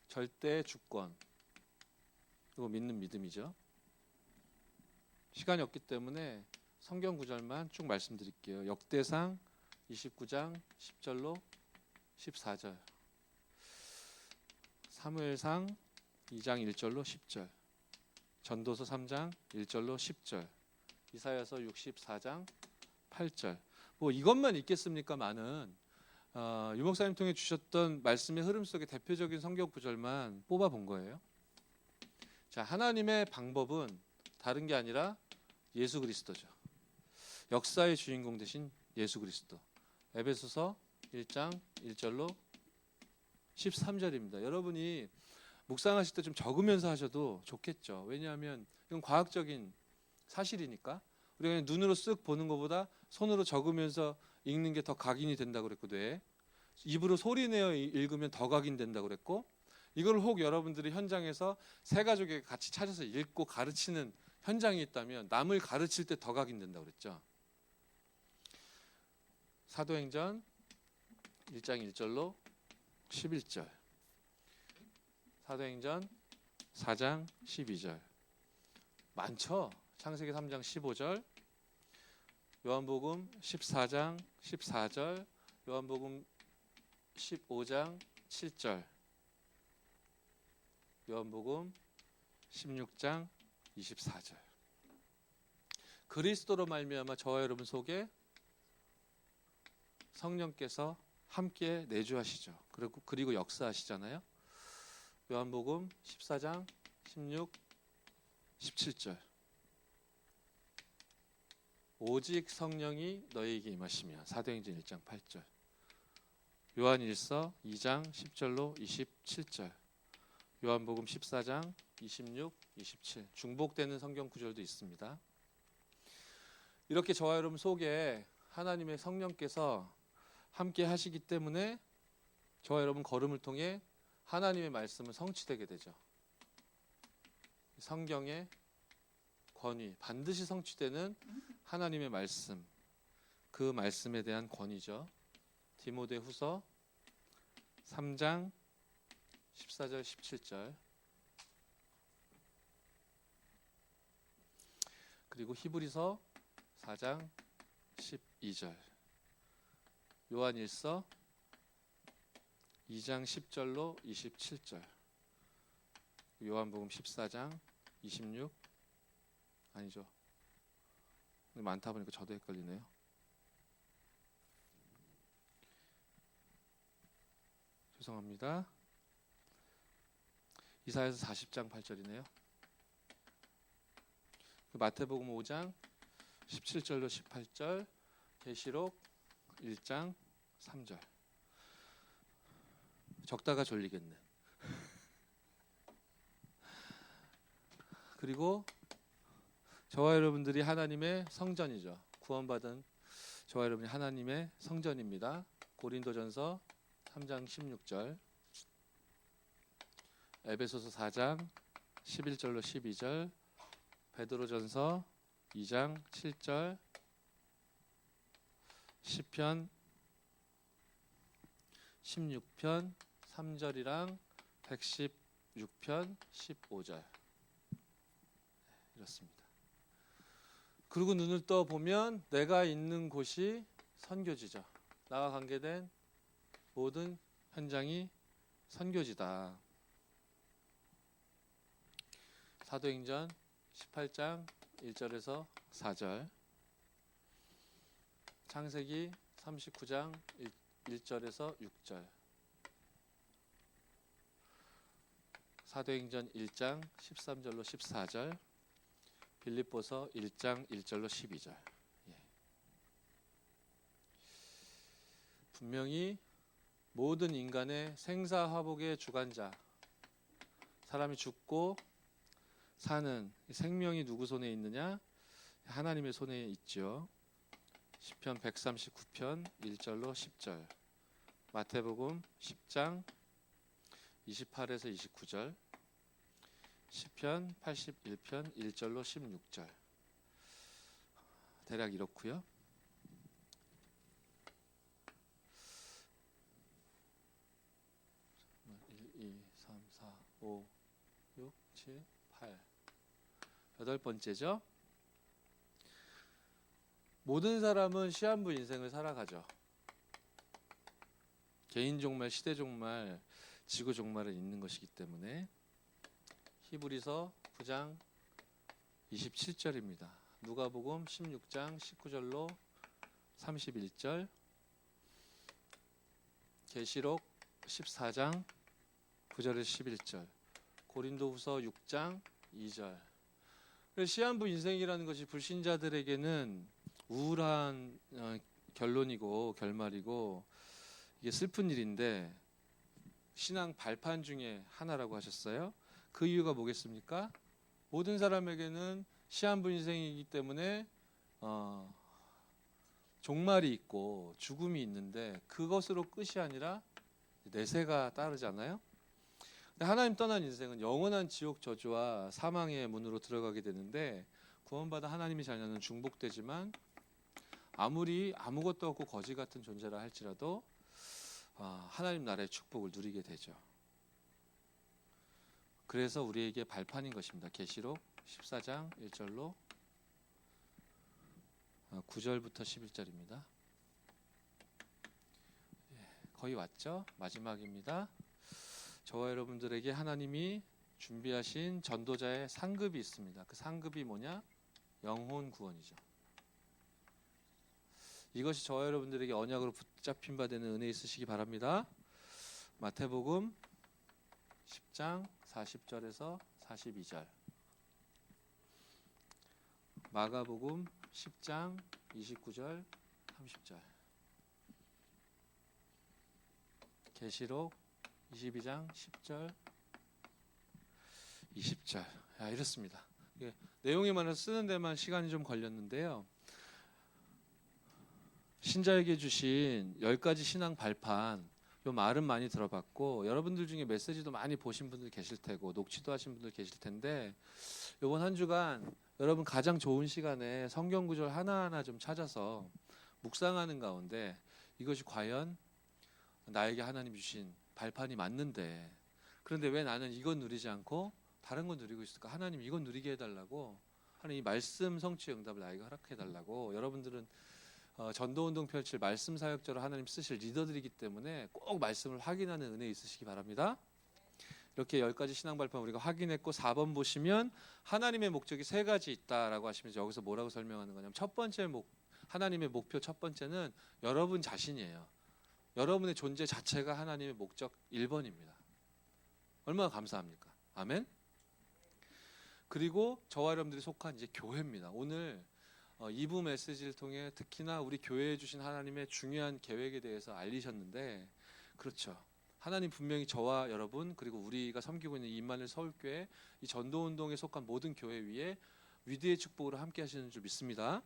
절대 주권, 그리고 믿는 믿음이죠. 시간이 없기 때문에 성경 구절만 쭉 말씀드릴게요. 역대상 29장 10절로 14절, 사무엘상 2장 1절로 10절, 전도서 3장 1절로 10절, 이사야서 64장 8절. 뭐 이것만 있겠습니까? 많은 유 목사님 통해 주셨던 말씀의 흐름 속의 대표적인 성경 구절만 뽑아 본 거예요. 자, 하나님의 방법은 다른 게 아니라 예수 그리스도죠. 역사의 주인공 되신 예수 그리스도. 에베소서 1장 1절로 13절입니다. 여러분이 묵상하실 때 좀 적으면서 하셔도 좋겠죠. 왜냐하면 이건 과학적인 사실이니까. 우리가 그냥 눈으로 쓱 보는 것보다 손으로 적으면서 읽는 게 더 각인이 된다고 그랬고, 뇌에 입으로 소리내어 읽으면 더 각인된다고 그랬고, 이걸 혹 여러분들이 현장에서 세 가족에게 같이 찾아서 읽고 가르치는 현장이 있다면 남을 가르칠 때 더 각인된다고 그랬죠. 사도행전 1장 1절로 11절, 사도행전 4장 12절, 많죠. 창세기 3장 15절, 요한복음 14장 14절, 요한복음 15장 7절, 요한복음 16장 24절. 그리스도로 말미암아 저와 여러분 속에 성령께서 함께 내주하시죠. 그리고 역사하시잖아요. 요한복음 14장 16, 17절. 오직 성령이 너희에게 임하시면. 사도행전 1장 8절. 요한일서 2장 10절로 27절. 요한복음 14장 26, 27. 중복되는 성경 구절도 있습니다. 이렇게 저와 여러분 속에 하나님의 성령께서 함께 하시기 때문에 저와 여러분 걸음을 통해 하나님의 말씀은 성취되게 되죠. 성경의 권위, 반드시 성취되는 하나님의 말씀, 그 말씀에 대한 권위죠. 디모데후서 3장 14절 17절, 그리고 히브리서 4장 12절, 요한일서 2장 10절로 27절, 요한복음 14장 26, 아니죠, 많다 보니까 저도 헷갈리네요. 죄송합니다. 이사야서 40장 8절이네요. 마태복음 5장 17절로 18절, 계시록 1장 3절. 적다가 졸리겠네. 그리고 저와 여러분들이 하나님의 성전이죠. 구원받은 저와 여러분이 하나님의 성전입니다. 고린도전서 3장 16절, 에베소서 4장 11절로 12절, 베드로전서 2장 7절, 시편 16편 3절이랑 116편 15절. 이렇습니다. 그리고 눈을 떠 보면 내가 있는 곳이 선교지죠. 나와 관계된 모든 현장이 선교지다. 사도행전 18장 1절에서 4절, 창세기 39장 1절에서 6절, 사도행전 1장 13절로 14절, 빌립보서 1장 1절로 12절. 분명히 모든 인간의 생사화복의 주관자, 사람이 죽고 사는 생명이 누구 손에 있느냐? 하나님의 손에 있죠. 시편 139편 1절로 10절, 마태복음 10장 28에서 29절, 시편 81편 1절로 16절. 대략 이렇고요. 1, 2, 3, 4, 5, 6, 7, 8. 여덟 번째죠. 모든 사람은 시한부 인생을 살아가죠. 개인 종말, 시대 종말, 지구 종말은 있는 것이기 때문에. 히브리서 9장 27절입니다. 누가복음 16장 19절로 31절, 계시록 14장 9절에서 11절, 고린도후서 6장 2절. 시한부 인생이라는 것이 불신자들에게는 우울한 결론이고 결말이고 이게 슬픈 일인데 신앙 발판 중에 하나라고 하셨어요. 그 이유가 뭐겠습니까? 모든 사람에게는 시한부 인생이기 때문에 종말이 있고 죽음이 있는데 그것으로 끝이 아니라 내세가 따르잖아요. 하나님 떠난 인생은 영원한 지옥 저주와 사망의 문으로 들어가게 되는데, 구원받아 하나님의 자녀는 중복되지만 아무리 아무것도 없고 거지 같은 존재라 할지라도 하나님 나라의 축복을 누리게 되죠. 그래서 우리에게 발판인 것입니다. 계시록 14장 1절로 9절부터 11절입니다. 거의 왔죠? 마지막입니다. 저와 여러분들에게 하나님이 준비하신 전도자의 상급이 있습니다. 그 상급이 뭐냐? 영혼 구원이죠. 이것이 저와 여러분들에게 언약으로 붙잡힌 바 되는 은혜 있으시기 바랍니다. 마태복음 10장 40절에서 42절, 마가복음 10장 29절 30절, 계시록 22장 10절 20절. 이렇습니다. 내용이 많아서 쓰는 데만 시간이 좀 걸렸는데요. 신자에게 주신 10가지 신앙 발판, 요 말은 많이 들어봤고 여러분들 중에 메시지도 많이 보신 분들 계실 테고 녹취도 하신 분들 계실 텐데, 이번 한 주간 여러분 가장 좋은 시간에 성경 구절 하나하나 좀 찾아서 묵상하는 가운데 이것이 과연 나에게 하나님 주신 발판이 맞는데, 그런데 왜 나는 이건 누리지 않고 다른 건 누리고 있을까? 하나님 이건 누리게 해달라고, 하나님 이 말씀 성취의 응답을 나에게 허락해달라고. 여러분들은 전도운동 펼칠 말씀 사역자로 하나님 쓰실 리더들이기 때문에 꼭 말씀을 확인하는 은혜 있으시기 바랍니다. 이렇게 10가지 신앙 발판 우리가 확인했고, 4번 보시면 하나님의 목적이 3가지 있다라고 하시면서 여기서 뭐라고 설명하는 거냐면, 첫 번째 하나님의 목표 첫 번째는 여러분 자신이에요. 여러분의 존재 자체가 하나님의 목적 1번입니다. 얼마나 감사합니까? 아멘. 그리고 저와 여러분들이 속한 이제 교회입니다. 오늘 2부 메시지를 통해 특히나 우리 교회에 주신 하나님의 중요한 계획에 대해서 알리셨는데, 그렇죠. 하나님 분명히 저와 여러분 그리고 우리가 섬기고 있는 임마누엘 서울교회 이 전도운동에 속한 모든 교회 위에 위대의 축복으로 함께 하시는 줄 믿습니다.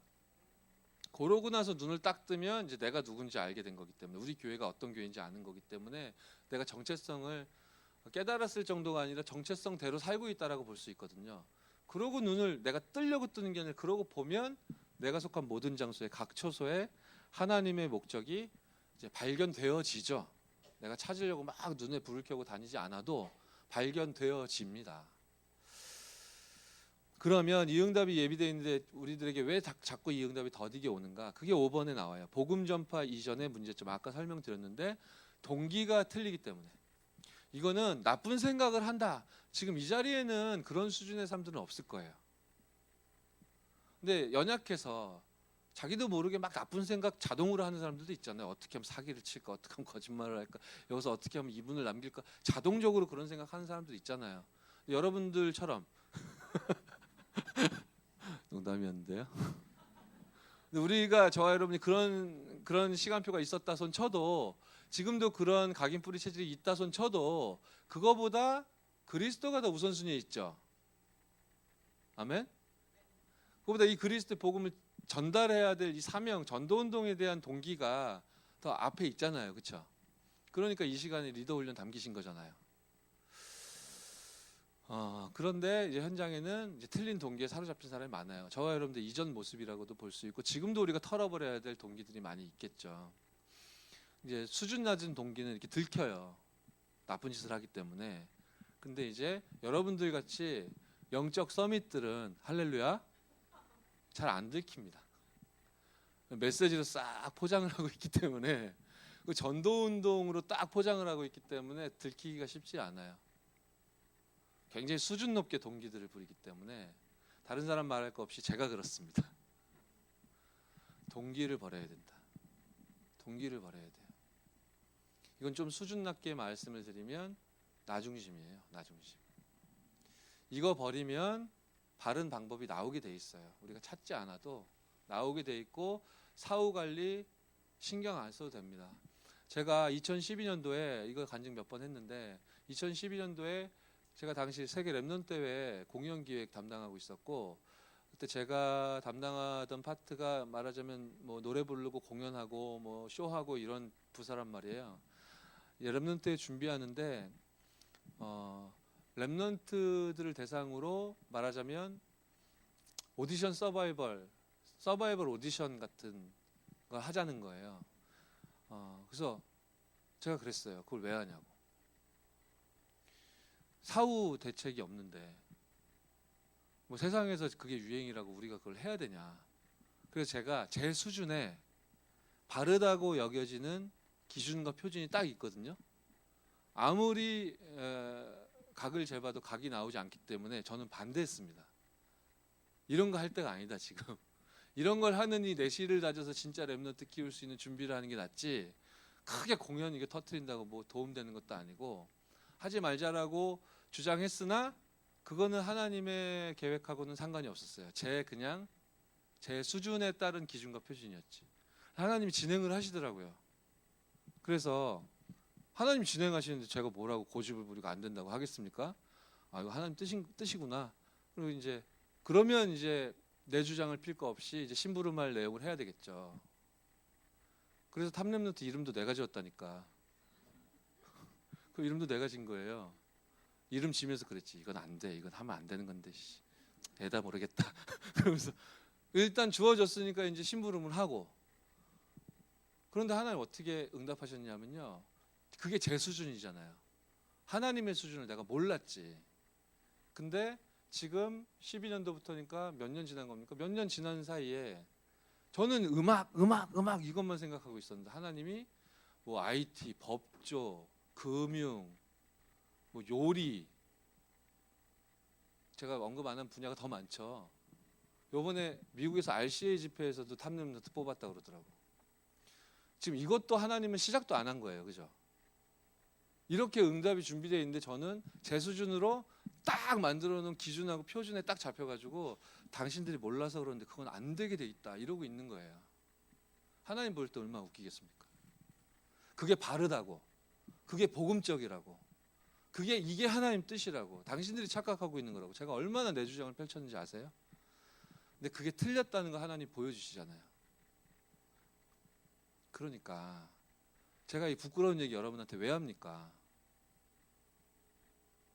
그러고 나서 눈을 딱 뜨면 이제 내가 누군지 알게 된 거기 때문에, 우리 교회가 어떤 교회인지 아는 거기 때문에 내가 정체성을 깨달았을 정도가 아니라 정체성대로 살고 있다라고 볼 수 있거든요. 그러고 눈을 내가 뜨려고 뜨는 게 아니라 그러고 보면 내가 속한 모든 장소에 각 처소에 하나님의 목적이 이제 발견되어지죠. 내가 찾으려고 막 눈에 불을 켜고 다니지 않아도 발견되어집니다. 그러면 이 응답이 예비되어 있는데 우리들에게 왜 자꾸 이 응답이 더디게 오는가? 그게 5번에 나와요. 복음 전파 이전의 문제점. 아까 설명드렸는데 동기가 틀리기 때문에. 이거는 나쁜 생각을 한다. 지금 이 자리에는 그런 수준의 사람들은 없을 거예요. 근데 연약해서 자기도 모르게 막 나쁜 생각 자동으로 하는 사람들도 있잖아요. 어떻게 하면 사기를 칠까, 어떻게 하면 거짓말을 할까, 여기서 어떻게 하면 이분을 남길까, 자동적으로 그런 생각하는 사람들 있잖아요. 여러분들처럼 농담이었는데요. 우리가 저와 여러분이 그런 시간표가 있었다 손 쳐도, 지금도 그런 각인 뿌리 체질이 있다 손 쳐도 그거보다 그리스도가 더 우선순위에 있죠. 아멘. 그거보다 이 그리스도 복음을 전달해야 될 이 사명, 전도운동에 대한 동기가 더 앞에 있잖아요. 그렇죠? 그러니까 이 시간에 리더 훈련 담기신 거잖아요. 그런데 이제 현장에는 이제 틀린 동기에 사로잡힌 사람이 많아요. 저와 여러분들 이전 모습이라고도 볼 수 있고, 지금도 우리가 털어버려야 될 동기들이 많이 있겠죠. 이제 수준 낮은 동기는 이렇게 들켜요. 나쁜 짓을 하기 때문에. 근데 이제 여러분들 같이 영적 서밋들은 할렐루야 잘 안 들킵니다. 메시지로 싹 포장을 하고 있기 때문에, 그 전도운동으로 딱 포장을 하고 있기 때문에 들키기가 쉽지 않아요. 굉장히 수준 높게 동기들을 부리기 때문에 다른 사람 말할 거 없이 제가 그렇습니다. 동기를 버려야 된다. 동기를 버려야 돼요. 이건 좀 수준 낮게 말씀을 드리면 나중심이에요. 나중심. 이거 버리면 바른 방법이 나오게 돼 있어요. 우리가 찾지 않아도 나오게 돼 있고, 사후 관리 신경 안 써도 됩니다. 제가 2012년도에 이거 간증 몇 번 했는데, 2012년도에 제가 당시 세계 랩넌트 대회 공연 기획 담당하고 있었고, 그때 제가 담당하던 파트가 말하자면 뭐 노래 부르고 공연하고 뭐 쇼하고 이런 부서란 말이에요. 랩넌트 대회 준비하는데 랩넌트들을 대상으로 말하자면 오디션 서바이벌 오디션 같은 걸 하자는 거예요. 그래서 제가 그랬어요. 그걸 왜 하냐고. 사후 대책이 없는데 뭐 세상에서 그게 유행이라고 우리가 그걸 해야 되냐. 그래서 제가 제 수준에 바르다고 여겨지는 기준과 표준이 딱 있거든요. 아무리 각을 재봐도 각이 나오지 않기 때문에 저는 반대했습니다. 이런 거 할 때가 아니다 지금. 이런 걸 하느니 내 씨를 다져서 진짜 렘넌트 키울 수 있는 준비를 하는 게 낫지, 크게 공연 이게 터트린다고 뭐 도움되는 것도 아니고 하지 말자라고 주장했으나 그거는 하나님의 계획하고는 상관이 없었어요. 그냥 제 수준에 따른 기준과 표준이었지. 하나님이 진행을 하시더라고요. 그래서 하나님 진행하시는데 제가 뭐라고 고집을 부리고 안 된다고 하겠습니까? 아, 이거 하나님 뜻이구나. 그리고 이제 그러면 이제 내 주장을 필 거 없이 이제 심부름할 내용을 해야 되겠죠. 그래서 탑랩노트 이름도 내가 지었다니까. 그 이름도 내가 진 거예요. 이름 지면서 그랬지. 이건 안 돼. 이건 하면 안 되는 건데. 애다 모르겠다. 그러면서 일단 주어졌으니까 이제 심부름을 하고. 그런데 하나님 어떻게 응답하셨냐면요. 그게 제 수준이잖아요. 하나님의 수준을 내가 몰랐지. 근데 지금 12년도부터니까 몇 년 지난 겁니까? 몇 년 지난 사이에 저는 음악 이것만 생각하고 있었는데 하나님이 뭐 IT, 법조, 금융, 뭐 요리, 제가 언급 안 한 분야가 더 많죠. 요번에 미국에서 RCA 집회에서도 탑랩노트 뽑았다 그러더라고. 지금 이것도 하나님은 시작도 안 한 거예요. 그죠? 이렇게 응답이 준비되어 있는데 저는 제 수준으로 딱 만들어 놓은 기준하고 표준에 딱 잡혀가지고 당신들이 몰라서 그러는데 그건 안 되게 돼 있다 이러고 있는 거예요. 하나님 볼 때 얼마나 웃기겠습니까? 그게 바르다고, 그게 복음적이라고, 이게 하나님 뜻이라고 당신들이 착각하고 있는 거라고 제가 얼마나 내 주장을 펼쳤는지 아세요? 근데 그게 틀렸다는 거 하나님 보여주시잖아요. 그러니까 제가 이 부끄러운 얘기 여러분한테 왜 합니까?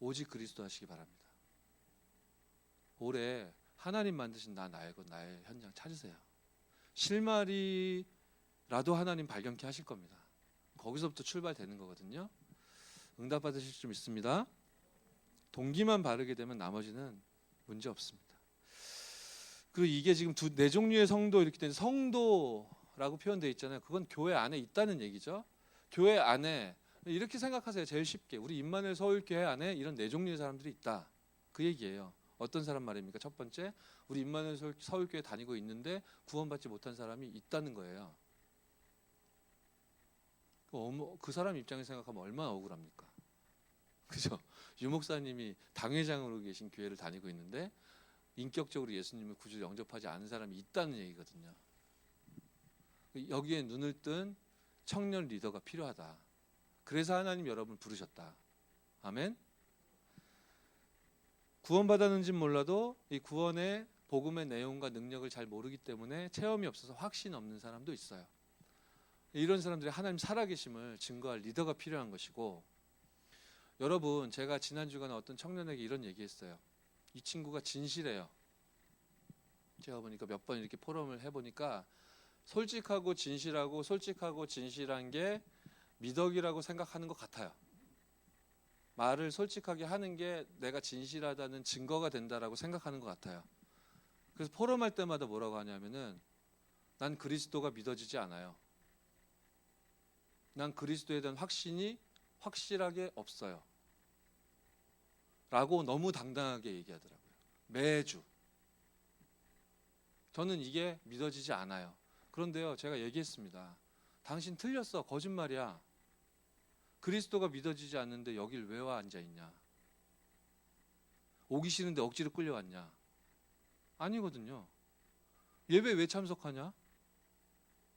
오직 그리스도 하시기 바랍니다. 올해 하나님 만드신 나의 현장 찾으세요. 실마리라도 하나님 발견케 하실 겁니다. 거기서부터 출발되는 거거든요. 응답 받으실 줄 믿습니다. 동기만 바르게 되면 나머지는 문제 없습니다. 그리고 이게 지금 네 종류의 성도 이렇게 된 성도라고 표현되어 있잖아요. 그건 교회 안에 있다는 얘기죠. 교회 안에 이렇게 생각하세요. 제일 쉽게 우리 임마누엘 서울교회 안에 이런 네 종류의 사람들이 있다. 그 얘기예요. 어떤 사람 말입니까? 첫 번째, 우리 임마누엘 서울교회 다니고 있는데 구원받지 못한 사람이 있다는 거예요. 그 사람 입장에서 생각하면 얼마나 억울합니까? 그죠? 유 목사님이 당회장으로 계신 교회를 다니고 있는데 인격적으로 예수님을 구주 영접하지 않은 사람이 있다는 얘기거든요. 여기에 눈을 뜬 청년 리더가 필요하다. 그래서 하나님 여러분 부르셨다. 아멘. 구원받았는지는 몰라도 이 구원의 복음의 내용과 능력을 잘 모르기 때문에 체험이 없어서 확신 없는 사람도 있어요. 이런 사람들이 하나님 살아계심을 증거할 리더가 필요한 것이고, 여러분 제가 지난 주간에 어떤 청년에게 이런 얘기했어요. 이 친구가 진실해요. 제가 보니까 몇 번 이렇게 포럼을 해보니까 솔직하고 진실한 게 미덕이라고 생각하는 것 같아요. 말을 솔직하게 하는 게 내가 진실하다는 증거가 된다라고 생각하는 것 같아요. 그래서 포럼할 때마다 뭐라고 하냐면은 난 그리스도가 믿어지지 않아요. 난 그리스도에 대한 확신이 확실하게 없어요. 라고 너무 당당하게 얘기하더라고요. 매주. 저는 이게 믿어지지 않아요. 그런데요, 제가 얘기했습니다. 당신 틀렸어. 거짓말이야. 그리스도가 믿어지지 않는데 여길 왜 와 앉아있냐? 오기 싫은데 억지로 끌려왔냐? 아니거든요. 예배 왜 참석하냐?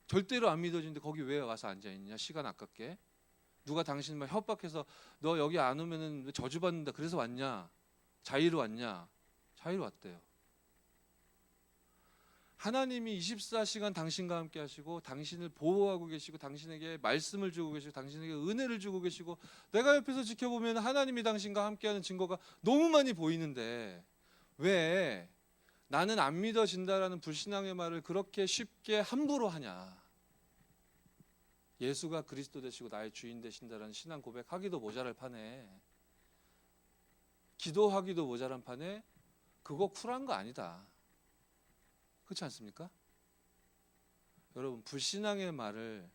절대로 안 믿어지는데 거기 왜 와서 앉아있냐? 시간 아깝게. 누가 당신 막 협박해서 너 여기 안 오면은 저주받는다 그래서 왔냐? 자의로 왔냐? 자의로 왔대요. 하나님이 24시간 당신과 함께 하시고 당신을 보호하고 계시고 당신에게 말씀을 주고 계시고 당신에게 은혜를 주고 계시고 내가 옆에서 지켜보면 하나님이 당신과 함께하는 증거가 너무 많이 보이는데 왜 나는 안 믿어진다라는 불신앙의 말을 그렇게 쉽게 함부로 하냐? 예수가 그리스도 되시고 나의 주인 되신다라는 신앙 고백하기도 모자랄 판에, 기도하기도 모자란 판에 그거 쿨한 거 아니다. 그렇지 않습니까? 여러분 불신앙의 말을,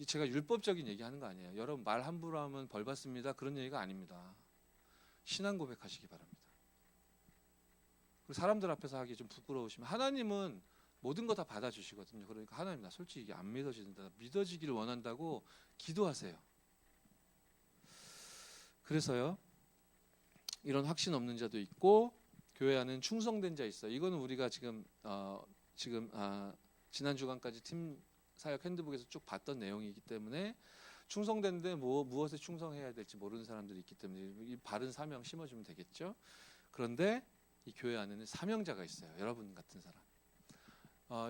제가 율법적인 얘기하는 거 아니에요. 여러분 말 함부로 하면 벌 받습니다. 그런 얘기가 아닙니다. 신앙 고백하시기 바랍니다. 그리고 사람들 앞에서 하기 좀 부끄러우시면 하나님은 모든 거 다 받아주시거든요. 그러니까 하나님 나 솔직히 이게 안 믿어진다. 믿어지기를 원한다고 기도하세요. 그래서요. 이런 확신 없는 자도 있고 교회 안에는 충성된 자 있어요. 이거는 우리가 지금 지난 주간까지 팀 사역 핸드북에서 쭉 봤던 내용이기 때문에 충성된데 무엇에 충성해야 될지 모르는 사람들이 있기 때문에 이 바른 사명 심어주면 되겠죠. 그런데 이 교회 안에는 사명자가 있어요. 여러분 같은 사람.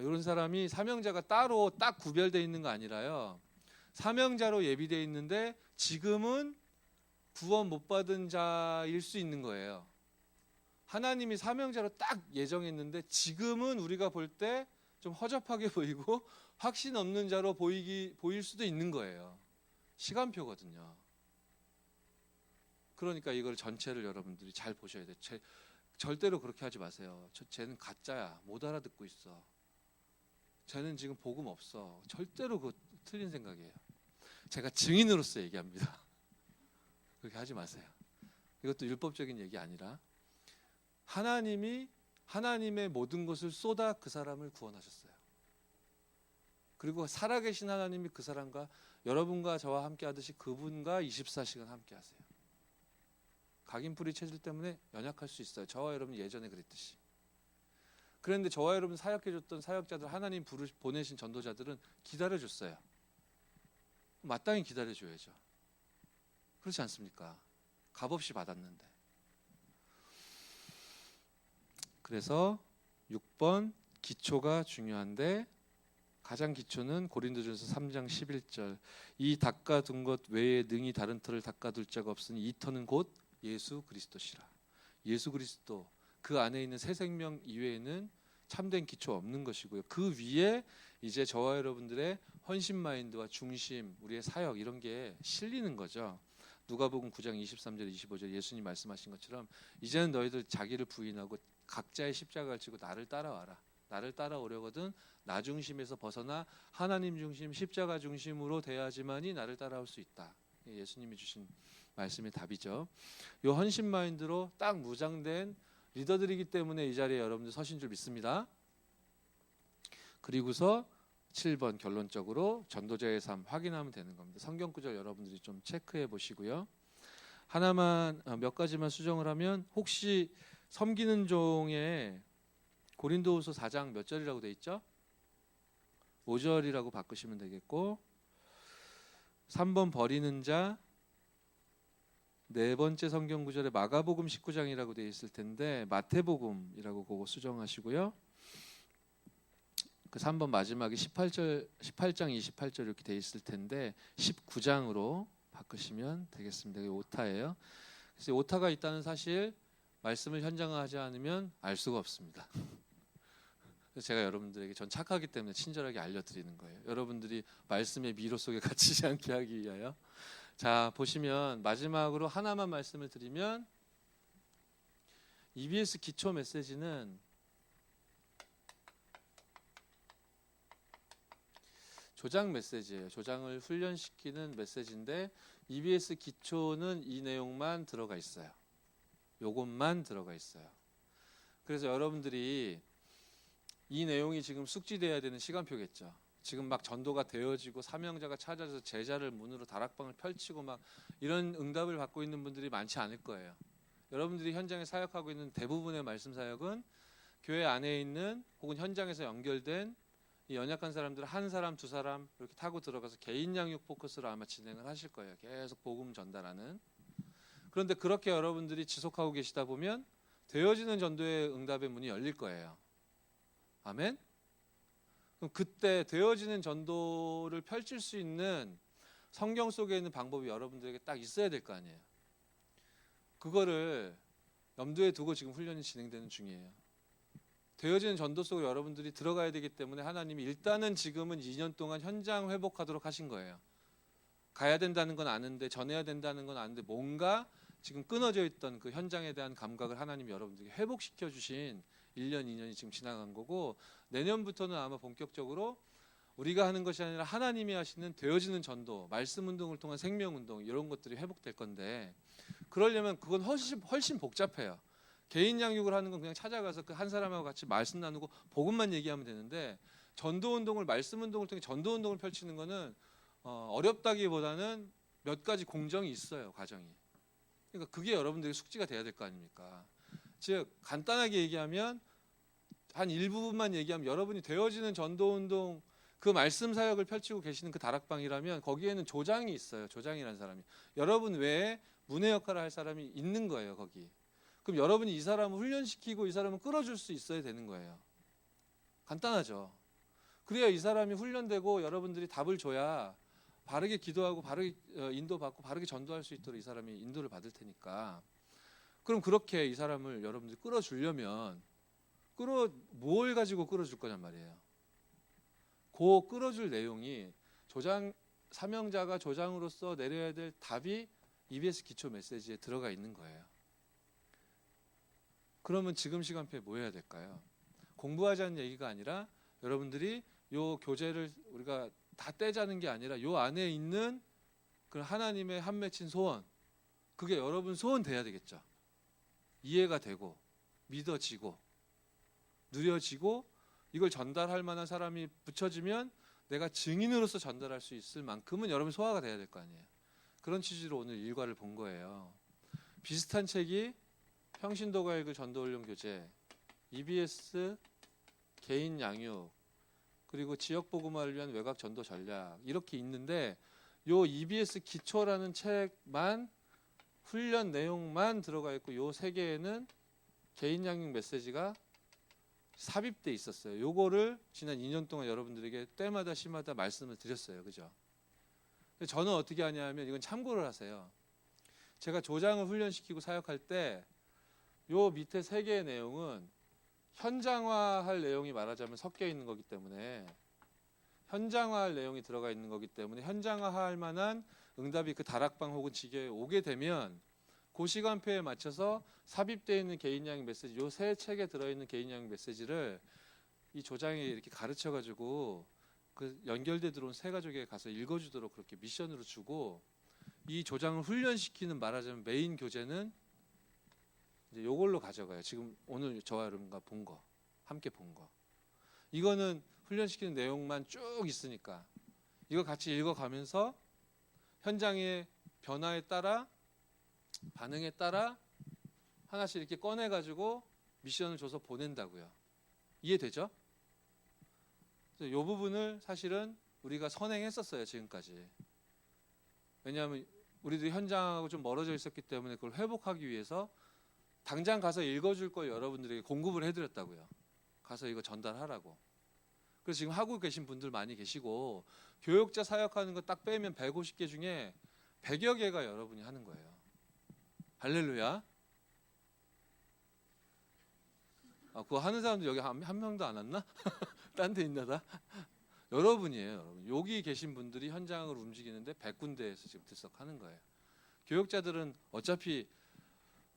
이런 사람이 사명자가 따로 딱 구별되어 있는 거 아니라요. 사명자로 예비되어 있는데 지금은 구원 못 받은 자일 수 있는 거예요. 하나님이 사명자로 딱 예정했는데 지금은 우리가 볼 때 좀 허접하게 보이고 확신 없는 자로 보일 수도 있는 거예요. 시간표거든요. 그러니까 이걸 전체를 여러분들이 잘 보셔야 돼요. 절대로 그렇게 하지 마세요. 쟤는 가짜야. 못 알아듣고 있어. 쟤는 지금 복음 없어. 절대로 그거 틀린 생각이에요. 제가 증인으로서 얘기합니다. 그렇게 하지 마세요. 이것도 율법적인 얘기 아니라 하나님이 하나님의 모든 것을 쏟아 그 사람을 구원하셨어요. 그리고 살아계신 하나님이 그 사람과 여러분과 저와 함께 하듯이 그분과 24시간 함께 하세요. 각인뿌리 체질 때문에 연약할 수 있어요. 저와 여러분 예전에 그랬듯이. 그런데 저와 여러분 사역해줬던 사역자들 하나님 보내신 전도자들은 기다려줬어요. 마땅히 기다려줘야죠. 그렇지 않습니까? 값없이 받았는데. 그래서 6번 기초가 중요한데 가장 기초는 고린도전서 3장 11절 이 닦아둔 것 외에 능히 다른 터를 닦아둘 자가 없으니 이 터는 곧 예수 그리스도시라. 예수 그리스도 그 안에 있는 새 생명 이외에는 참된 기초 없는 것이고요. 그 위에 이제 저와 여러분들의 헌신 마인드와 중심, 우리의 사역 이런 게 실리는 거죠. 누가복음 9장 23절 25절 예수님 말씀하신 것처럼 이제는 너희들 자기를 부인하고 각자의 십자가를 지고 나를 따라와라. 나를 따라오려거든 나 중심에서 벗어나 하나님 중심, 십자가 중심으로 돼야지만이 나를 따라올 수 있다. 예수님이 주신 말씀의 답이죠. 이 헌신 마인드로 딱 무장된 리더들이기 때문에 이 자리에 여러분들 서신 줄 믿습니다. 그리고서 7번 결론적으로 전도자의 삶 확인하면 되는 겁니다. 성경 구절 여러분들이 좀 체크해 보시고요. 하나만 몇 가지만 수정을 하면 혹시 섬기는 종에 고린도후서 4장 몇 절이라고 돼 있죠? 5절이라고 바꾸시면 되겠고 3번 버리는 자 네 번째 성경 구절에 마가복음 19장이라고 돼 있을 텐데 마태복음이라고 그거 수정하시고요. 그 3번 마지막에 18장 28절 이렇게 돼 있을 텐데 19장으로 바꾸시면 되겠습니다. 이게 오타예요. 그래서 오타가 있다는 사실 말씀을 현장화하지 않으면 알 수가 없습니다. 그래서 제가 여러분들에게 전 착하기 때문에 친절하게 알려드리는 거예요. 여러분들이 말씀의 미로 속에 갇히지 않게 하기 위하여. 자 보시면 마지막으로 하나만 말씀을 드리면 EBS 기초 메시지는 조장 메시지예요. 조장을 훈련시키는 메시지인데 EBS 기초는 이 내용만 들어가 있어요. 요것만 들어가 있어요. 그래서 여러분들이 이 내용이 지금 숙지돼야 되는 시간표겠죠. 지금 막 전도가 되어지고 사명자가 찾아서 제자를 문으로 다락방을 펼치고 막 이런 응답을 받고 있는 분들이 많지 않을 거예요. 여러분들이 현장에 사역하고 있는 대부분의 말씀 사역은 교회 안에 있는 혹은 현장에서 연결된 이 연약한 사람들 한 사람 두 사람 이렇게 타고 들어가서 개인 양육 포커스로 아마 진행을 하실 거예요. 계속 복음 전달하는. 그런데 그렇게 여러분들이 지속하고 계시다 보면 되어지는 전도의 응답의 문이 열릴 거예요. 아멘? 그럼 그때 되어지는 전도를 펼칠 수 있는 성경 속에 있는 방법이 여러분들에게 딱 있어야 될 거 아니에요. 그거를 염두에 두고 지금 훈련이 진행되는 중이에요. 되어지는 전도 속으로 여러분들이 들어가야 되기 때문에 하나님이 일단은 지금은 2년 동안 현장 회복하도록 하신 거예요. 가야 된다는 건 아는데 전해야 된다는 건 아는데 뭔가 지금 끊어져 있던 그 현장에 대한 감각을 하나님이 여러분들에게 회복시켜 주신 1년, 2년이 지금 지나간 거고 내년부터는 아마 본격적으로 우리가 하는 것이 아니라 하나님이 하시는 되어지는 전도, 말씀 운동을 통한 생명 운동 이런 것들이 회복될 건데 그러려면 그건 훨씬 복잡해요. 개인 양육을 하는 건 그냥 찾아가서 그 한 사람하고 같이 말씀 나누고 복음만 얘기하면 되는데, 전도운동을, 말씀운동을 통해 전도운동을 펼치는 거는 어렵다기보다는 몇 가지 공정이 있어요, 과정이. 그러니까 그게 여러분들의 숙지가 돼야 될 거 아닙니까? 즉 간단하게 얘기하면, 한 일부분만 얘기하면, 여러분이 되어지는 전도운동 그 말씀 사역을 펼치고 계시는 그 다락방이라면 거기에는 조장이 있어요. 조장이라는 사람이 여러분 외에 문의 역할을 할 사람이 있는 거예요, 거기. 그럼 여러분이 이 사람을 훈련시키고 이 사람을 끌어줄 수 있어야 되는 거예요. 간단하죠. 그래야 이 사람이 훈련되고 여러분들이 답을 줘야 바르게 기도하고 바르게 인도받고 바르게 전도할 수 있도록 이 사람이 인도를 받을 테니까. 그럼 그렇게 이 사람을 여러분들이 끌어주려면 뭘 가지고 끌어줄 거냔 말이에요. 그 끌어줄 내용이 사명자가 조장으로서 내려야 될 답이 EBS 기초 메시지에 들어가 있는 거예요. 그러면 지금 시간표에 뭐 해야 될까요? 공부하자는 얘기가 아니라 여러분들이 요 교재를 우리가 다 떼자는 게 아니라 요 안에 있는 그 하나님의 한 맺힌 소원, 그게 여러분 소원 돼야 되겠죠. 이해가 되고 믿어지고 누려지고 이걸 전달할 만한 사람이 붙여지면 내가 증인으로서 전달할 수 있을 만큼은 여러분 소화가 돼야 될 거 아니에요. 그런 취지로 오늘 일과를 본 거예요. 비슷한 책이 평신도가 읽을 전도훈련 교재, EBS 개인 양육, 그리고 지역 복음화를 위한 외곽 전도 전략, 이렇게 있는데 요 EBS 기초라는 책만 훈련 내용만 들어가 있고 요 세 개에는 개인 양육 메시지가 삽입돼 있었어요. 요거를 지난 2년 동안 여러분들에게 때마다 시마다 말씀을 드렸어요. 그죠? 저는 어떻게 하냐면 이건 참고를 하세요. 제가 조장을 훈련시키고 사역할 때 요 밑에 세 개의 내용은 현장화할 내용이 말하자면 섞여 있는 거기 때문에, 현장화할 내용이 들어가 있는 거기 때문에 현장화할 만한 응답이 그 다락방 혹은 지교에 오게 되면 그 시간표에 맞춰서 삽입되어 있는 개인 양육 메시지, 요 세 책에 들어있는 개인 양육 메시지를 이 조장에 이렇게 가르쳐 가지고 그 연결돼 들어온 세 가족에게 가서 읽어주도록 그렇게 미션으로 주고, 이 조장을 훈련시키는 말하자면 메인 교재는 이제 요걸로 가져가요. 지금 오늘 저와 여러분과 본 거, 함께 본 거. 이거는 훈련시키는 내용만 쭉 있으니까 이거 같이 읽어가면서 현장의 변화에 따라, 반응에 따라 하나씩 이렇게 꺼내가지고 미션을 줘서 보낸다고요. 이해되죠? 이 부분을 사실은 우리가 선행했었어요, 지금까지. 왜냐하면 우리도 현장하고 좀 멀어져 있었기 때문에 그걸 회복하기 위해서 당장 가서 읽어줄 걸 여러분들에게 공급을 해드렸다고요. 가서 이거 전달하라고. 그래서 지금 하고 계신 분들 많이 계시고, 교육자 사역하는 거 딱 빼면 150개 중에 100여 개가 여러분이 하는 거예요. 할렐루야. 그거 하는 사람들 여기 한 명도 안 왔나? 딴 데 있나 다? 여러분이에요. 여러분. 여기 계신 분들이 현장을 움직이는데 100군데에서 지금 들썩하는 거예요. 교육자들은 어차피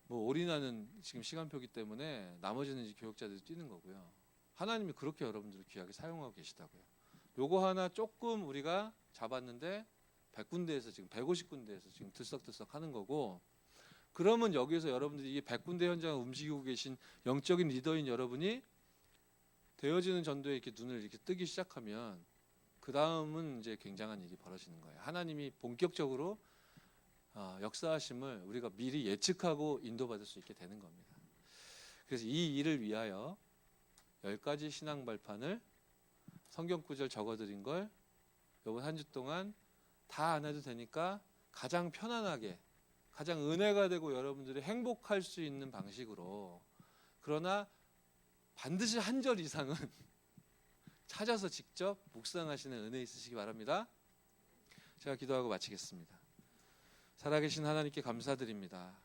뭐 올인하는 지금 시간표기 때문에 나머지는 이제 교육자들이 뛰는 거고요. 하나님이 그렇게 여러분들을 귀하게 사용하고 계시다고요. 요거 하나 조금 우리가 잡았는데 100군데에서 지금 150군데에서 지금 들썩들썩 하는 거고, 그러면 여기에서 여러분들이 이 100군데 현장을 움직이고 계신 영적인 리더인 여러분이 되어지는 전도에 이렇게 눈을 이렇게 뜨기 시작하면 그 다음은 이제 굉장한 일이 벌어지는 거예요. 하나님이 본격적으로 역사하심을 우리가 미리 예측하고 인도받을 수 있게 되는 겁니다. 그래서 이 일을 위하여 10가지 신앙 발판을 성경 구절 적어드린 걸 이번 한 주 동안 다 안 해도 되니까 가장 편안하게, 가장 은혜가 되고 여러분들이 행복할 수 있는 방식으로, 그러나 반드시 한 절 이상은 찾아서 직접 묵상하시는 은혜 있으시기 바랍니다. 제가 기도하고 마치겠습니다. 살아계신 하나님께 감사드립니다.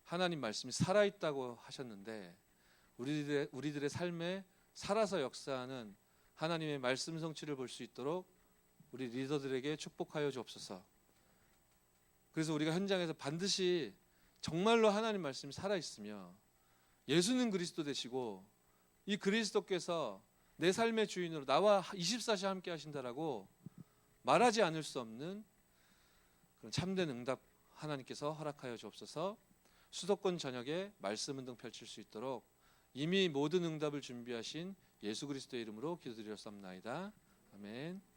하나님 말씀이 살아있다고 하셨는데 우리들의 삶에 살아서 역사하는 하나님의 말씀 성취를 볼 수 있도록 우리 리더들에게 축복하여 주옵소서. 그래서 우리가 현장에서 반드시 정말로 하나님 말씀이 살아있으며 예수는 그리스도 되시고 이 그리스도께서 내 삶의 주인으로 나와 24시 함께 하신다라고 말하지 않을 수 없는 그런 참된 응답 하나님께서 허락하여 주옵소서. 수도권 전역에 말씀 운동 펼칠 수 있도록 이미 모든 응답을 준비하신 예수 그리스도의 이름으로 기도드렸사옵나이다. 아멘.